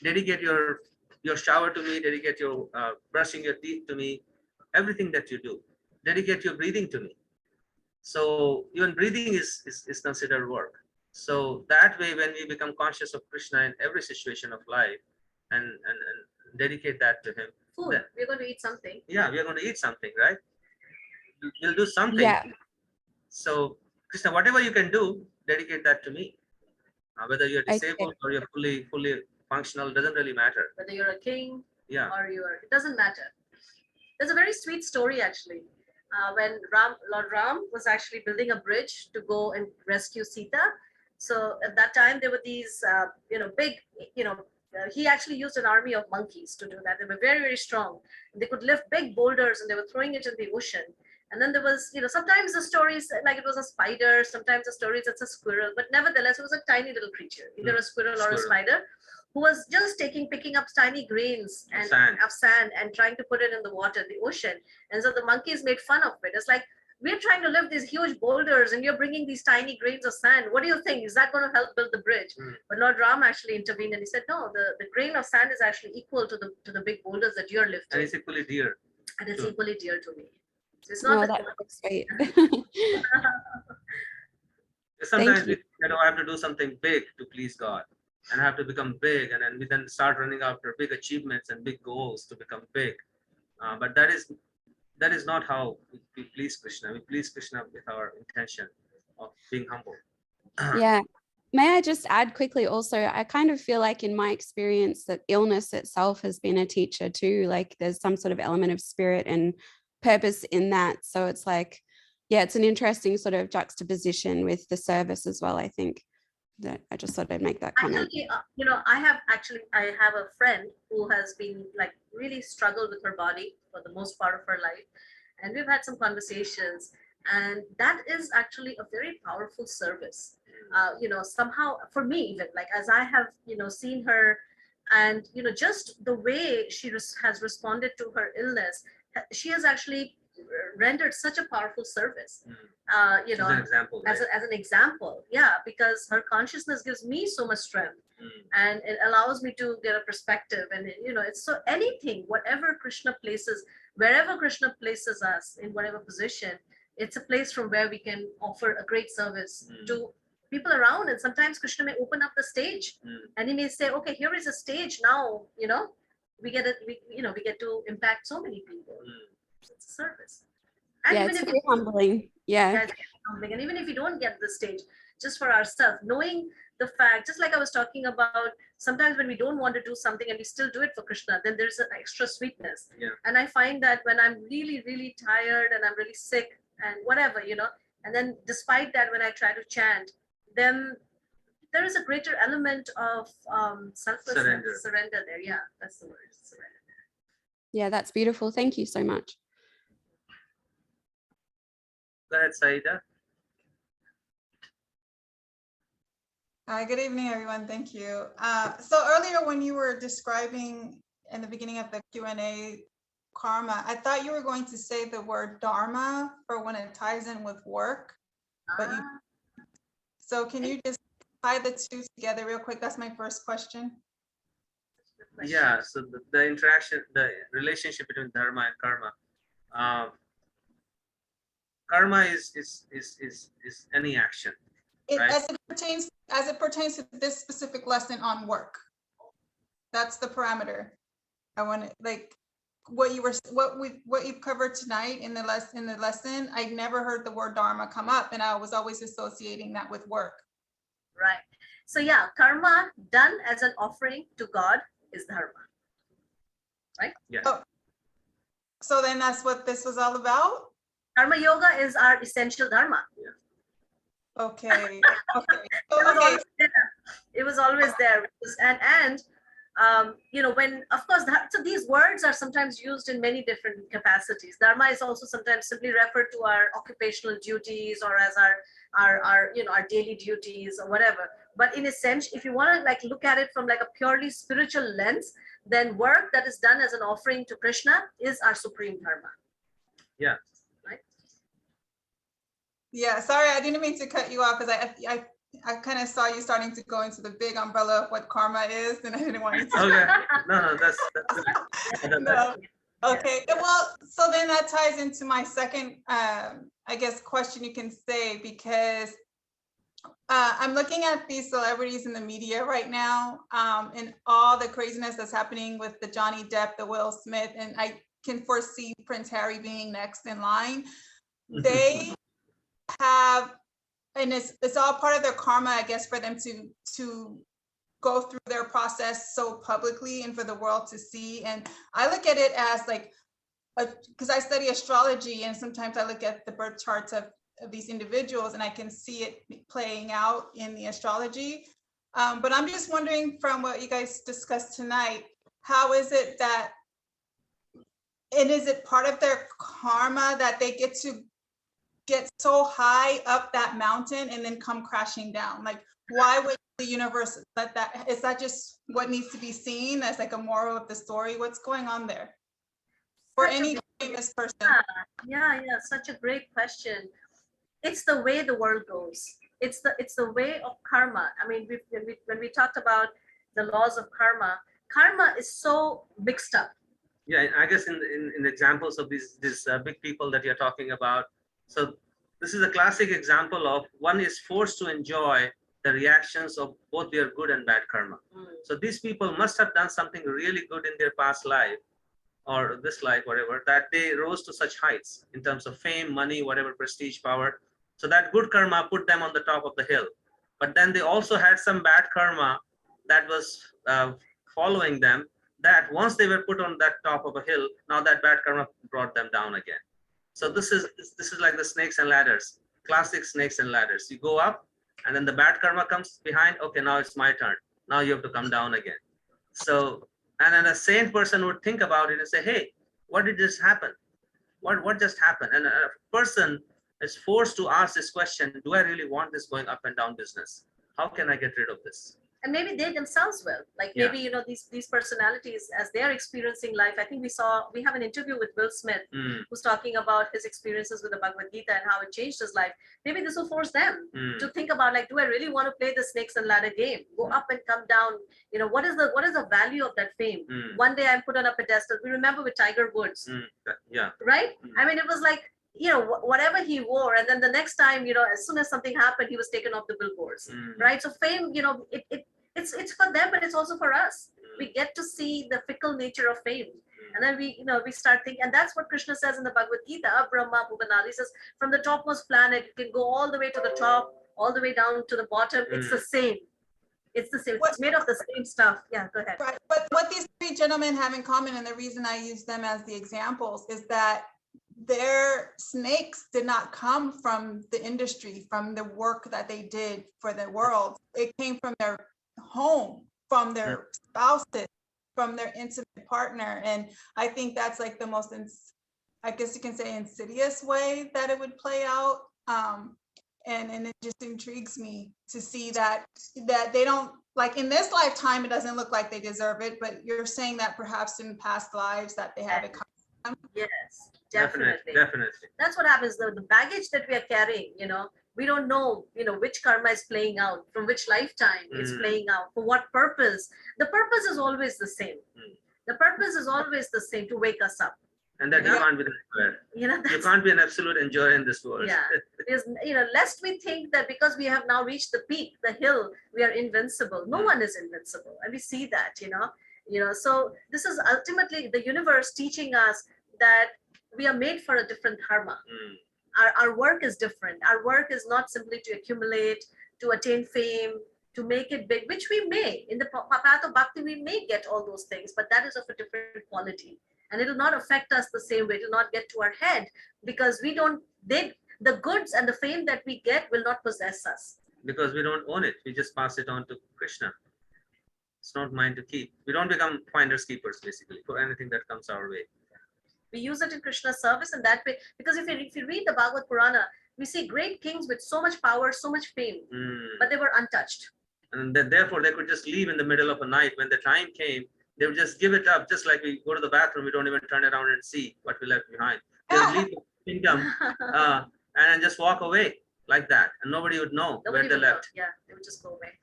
Dedicate your shower to me, dedicate your brushing your teeth to me, everything that you do. Dedicate your breathing to me. So even breathing is considered work. So that way, when we become conscious of Krishna in every situation of life and dedicate that to him. Food, we're going to eat something. Yeah, we're going to eat something, right? We'll do something. Yeah. So Krishna, whatever you can do, dedicate that to me. Whether you're disabled or you're fully functional, doesn't really matter. Whether you're a king or it doesn't matter. There's a very sweet story actually. When Lord Ram was actually building a bridge to go and rescue Sita. So at that time there were these, big, he actually used an army of monkeys to do that. They were very, very strong. They could lift big boulders and they were throwing it in the ocean. And then there was, sometimes the stories like it was a spider, sometimes the stories it's a squirrel, but nevertheless it was a tiny little creature, either a squirrel or a spider, who was just picking up tiny grains of sand and trying to put it in the water, the ocean. And so the monkeys made fun of it. It's like, we're trying to lift these huge boulders and you're bringing these tiny grains of sand. What do you think? Is that going to help build the bridge? But Lord Ram actually intervened and he said, no, the grain of sand is actually equal to the big boulders that you're lifting. And it's equally dear. And it's equally dear to me. So it's not that looks great. Sometimes we have to do something big to please God and have to become big, and then we then start running after big achievements and big goals to become big. But that is not how we please Krishna. We please Krishna with our intention of being humble. Yeah. May I just add quickly also, I kind of feel like in my experience that illness itself has been a teacher too. Like there's some sort of element of spirit and purpose in that. So it's like, yeah, it's an interesting sort of juxtaposition with the service as well, I think. That I just thought I'd make that comment. Actually, I have a friend who has been like really struggled with her body for the most part of her life. And we've had some conversations. And that is actually a very powerful service. Somehow for me, even like as I have, seen her, and just the way she has responded to her illness, she has actually rendered such a powerful service. She's an example, as, right? as an example, yeah, because her consciousness gives me so much strength, and it allows me to get a perspective. And it's so anything, whatever Krishna places, wherever Krishna places us in whatever position, it's a place from where we can offer a great service to people around. And sometimes Krishna may open up the stage, and he may say, okay, here is a stage now, we get it, we get to impact so many people. So it's a service. And Yeah, even it's if very humbling. Yeah. it's humbling. And even if you don't get the stage, just for ourselves, knowing the fact, just like I was talking about, sometimes when we don't want to do something and we still do it for Krishna, then there's an extra sweetness. Yeah. And I find that when I'm really, really tired and I'm really sick and whatever, and then despite that, when I try to chant, then there is a greater element of selflessness, surrender there. Yeah, that's the word, surrender. Yeah, that's beautiful. Thank you so much. Go ahead, Saida. Hi, good evening, everyone. Thank you. So earlier when you were describing in the beginning of the Q&A karma, I thought you were going to say the word dharma for when it ties in with work. But so can you just tie the two together real quick? That's my first question. Yeah, so the interaction, the relationship between dharma and karma. Karma is any action, right? As it pertains to this specific lesson on work. That's the parameter. I want to, like, what you've covered tonight in the lesson. I never heard the word dharma come up, and I was always associating that with work. Right. So yeah, karma done as an offering to God is dharma. Right? Yeah. Oh, so then that's what this was all about? Karma yoga is our essential dharma. Yeah. Okay. Okay. It was always there. And when, of course, so these words are sometimes used in many different capacities. Dharma is also sometimes simply referred to our occupational duties, or as our daily duties or whatever. But in a sense, if you want to like look at it from like a purely spiritual lens, then work that is done as an offering to Krishna is our supreme dharma. Yeah. Right. Yeah. Sorry, I didn't mean to cut you off, because I kind of saw you starting to go into the big umbrella of what karma is, and I didn't want you to. Okay. No, that's no. Okay. Well, so then that ties into my second, I guess, question you can say, because I'm looking at these celebrities in the media right now, and all the craziness that's happening with the Johnny Depp, the Will Smith, and I can foresee Prince Harry being next in line. They have, and it's all part of their karma, I guess, for them to go through their process so publicly and for the world to see. And I look at it as like, because I study astrology, and sometimes I look at the birth charts of these individuals, and I can see it playing out in the astrology. But I'm just wondering, from what you guys discussed tonight, how is it that, and is it part of their karma that they get to get so high up that mountain and then come crashing down? Like, why would the universe let that? Is that just what needs to be seen as like a moral of the story? What's going on there for any famous person? Yeah, such a great question. It's the way the world goes. It's the way of karma. I mean, when we talked about the laws of karma is so mixed up. Yeah, I guess in examples of these big people that you're talking about, so this is a classic example of one is forced to enjoy the reactions of both their good and bad karma. So these people must have done something really good in their past life, or this life, whatever, that they rose to such heights in terms of fame, money, whatever, prestige, power. So that good karma put them on the top of the hill. But then they also had some bad karma that was following them, that once they were put on that top of a hill, now that bad karma brought them down again. So this is like the snakes and ladders, classic snakes and ladders. You go up, and then the bad karma comes behind. Okay, now it's my turn. Now you have to come down again. So, and then a sane person would think about it and say, hey, what did just happen? What just happened? And a person is forced to ask this question: do I really want this going up and down business? How can I get rid of this? And maybe they themselves will, like Yeah. maybe, these personalities, as they're experiencing life. I think we have an interview with Will Smith, who's talking about his experiences with the Bhagavad Gita and how it changed his life. Maybe this will force them to think about, like, do I really want to play the snakes and ladder game, go up and come down? What is the value of that fame? One day I'm put on a pedestal. We remember with Tiger Woods, Yeah. right? I mean, it was like, whatever he wore, and then the next time, as soon as something happened, he was taken off the billboards, right? So fame, it's for them, but it's also for us. We get to see the fickle nature of fame, and then we start thinking, and that's what Krishna says in the Bhagavad Gita, Brahma Bhuvanali. He says, from the topmost planet, you can go all the way to the top, all the way down to the bottom. It's the same. It's the same. It's made of the same stuff. Yeah, go ahead. Right. But what these three gentlemen have in common, and the reason I use them as the examples, is that their snakes did not come from the industry, from the work that they did for the world. It came from their home, from their spouses, from their intimate partner. And I think that's like the most, I guess you can say, insidious way that it would play out. And it just intrigues me to see that they don't, like, in this lifetime, it doesn't look like they deserve it, but you're saying that perhaps in past lives that they have it come. Yes, definitely. Definitely. That's what happens. The baggage that we are carrying, we don't know, which karma is playing out, from which lifetime it's playing out, for what purpose. The purpose is always the same. The purpose is always the same, to wake us up. And that you can't be the enjoyer. You can't be an absolute enjoyer in this world. Yeah, because lest we think that because we have now reached the peak, the hill, we are invincible. No one is invincible, and we see that. So this is ultimately the universe teaching us that we are made for a different dharma. Our work is different. Our work is not simply to accumulate, to attain fame, to make it big, which we may. In the path of bhakti, we may get all those things, but that is of a different quality. And it will not affect us the same way. It will not get to our head, because the goods and the fame that we get will not possess us. Because we don't own it. We just pass it on to Krishna. It's not mine to keep. We don't become finders keepers, basically, for anything that comes our way. We use it in Krishna's service in that way. Because if you read the Bhagavad Purana, we see great kings with so much power, so much fame, but they were untouched. And then, therefore, they could just leave in the middle of a night. When the time came, they would just give it up, just like we go to the bathroom, we don't even turn around and see what we left behind. They would leave the kingdom and just walk away like that, and nobody would know where they left. Yeah, they would just go away.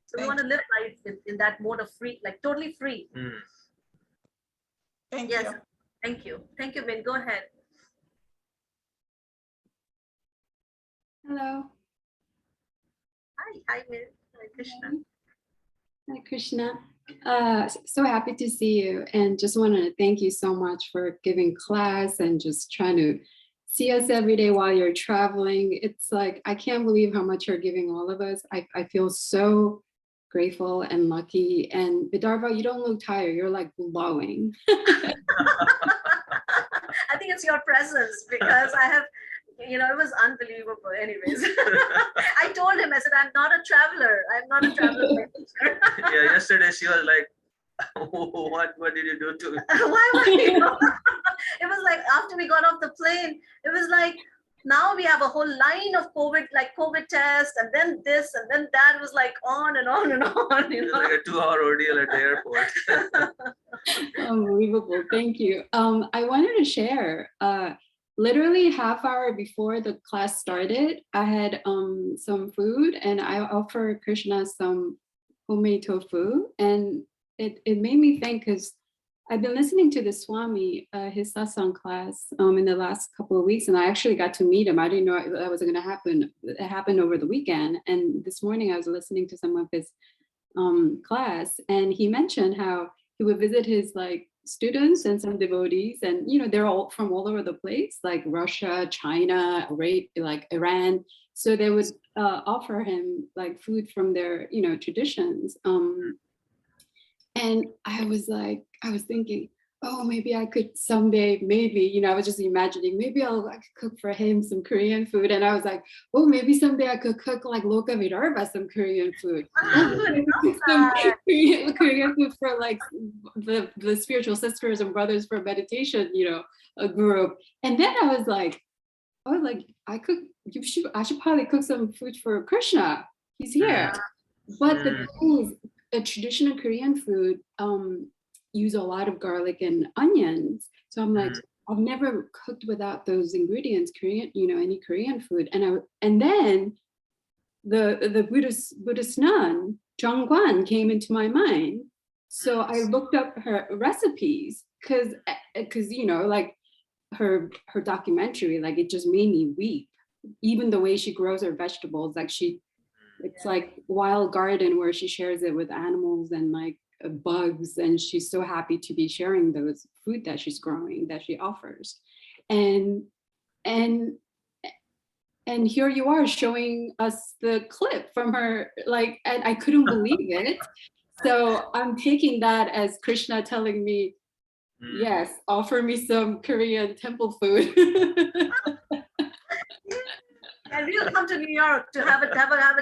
So we want to live life in that mode of free, like totally free. Thank you. Thank you. Thank you, Min. Go ahead. Hello. Hi, Min. Hi, Krishna. Hi, Krishna. So happy to see you, and just wanted to thank you so much for giving class and just trying to see us every day while you're traveling. It's like, I can't believe how much you're giving all of us. I feel so grateful and lucky. And Vidarbha, you don't look tired. You're like glowing. I think it's your presence, because I have, it was unbelievable. Anyways, I told him, I said, I'm not a traveler. I'm not a traveler. Yeah, yesterday she was like, what did you do to me? Why were you? It was like, after we got off the plane, it was like, now we have a whole line of COVID tests, and then this, and then that. Was like on and on and on. It was like a 2-hour ordeal at the airport. Unbelievable. Thank you. I wanted to share, literally half hour before the class started, I had some food, and I offered Krishna some homemade tofu, and it made me think, because I've been listening to the Swami, his satsang class in the last couple of weeks, and I actually got to meet him. I didn't know that was going to happen. It happened over the weekend, and this morning I was listening to some of his class, and he mentioned how he would visit his students and some devotees, and they're all from all over the place, like Russia, China, like Iran. So they would offer him food from their traditions. And I was thinking, oh, maybe I could someday, maybe, I was just imagining, maybe I could cook for him some Korean food. And I was like, oh, maybe someday I could cook like Loka Vidarbha some Korean food. Some Korean food for the spiritual sisters and brothers for meditation, a group. And then I was like, oh, like I should probably cook some food for Krishna. He's here. But the thing is, a traditional Korean food use a lot of garlic and onions. So I'm like, I've never cooked without those ingredients, Korean, any Korean food. And then the Buddhist nun, Jongguan, came into my mind. So I looked up her recipes because like her documentary, like it just made me weep. Even the way she grows her vegetables, like it's like wild garden where she shares it with animals and like bugs, and she's so happy to be sharing those food that she's growing, that she offers. And here you are showing us the clip from her, like, and I couldn't believe it. So I'm taking that as Krishna telling me, yes, offer me some Korean temple food. And we'll come to New York to have a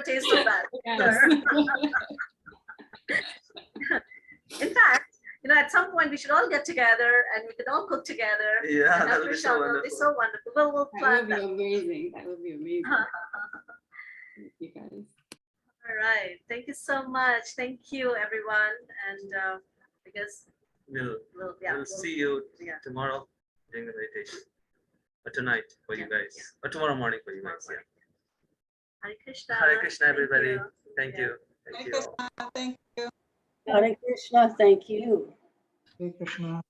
taste of that. Yes. In fact, at some point we should all get together and we can all cook together. Yeah, that would be so wonderful. Be so wonderful. We'll plan that. Would be amazing. That would be amazing. Thank you guys. All right. Thank you so much. Thank you, everyone. And I guess we'll see you tomorrow during the meditation. Or tonight for you guys. Or tomorrow morning for you guys. Yeah. Hare Krishna. Hare Krishna, everybody. Thank you. Hare Krishna. Thank you. Hare Krishna, thank you. Hare Krishna.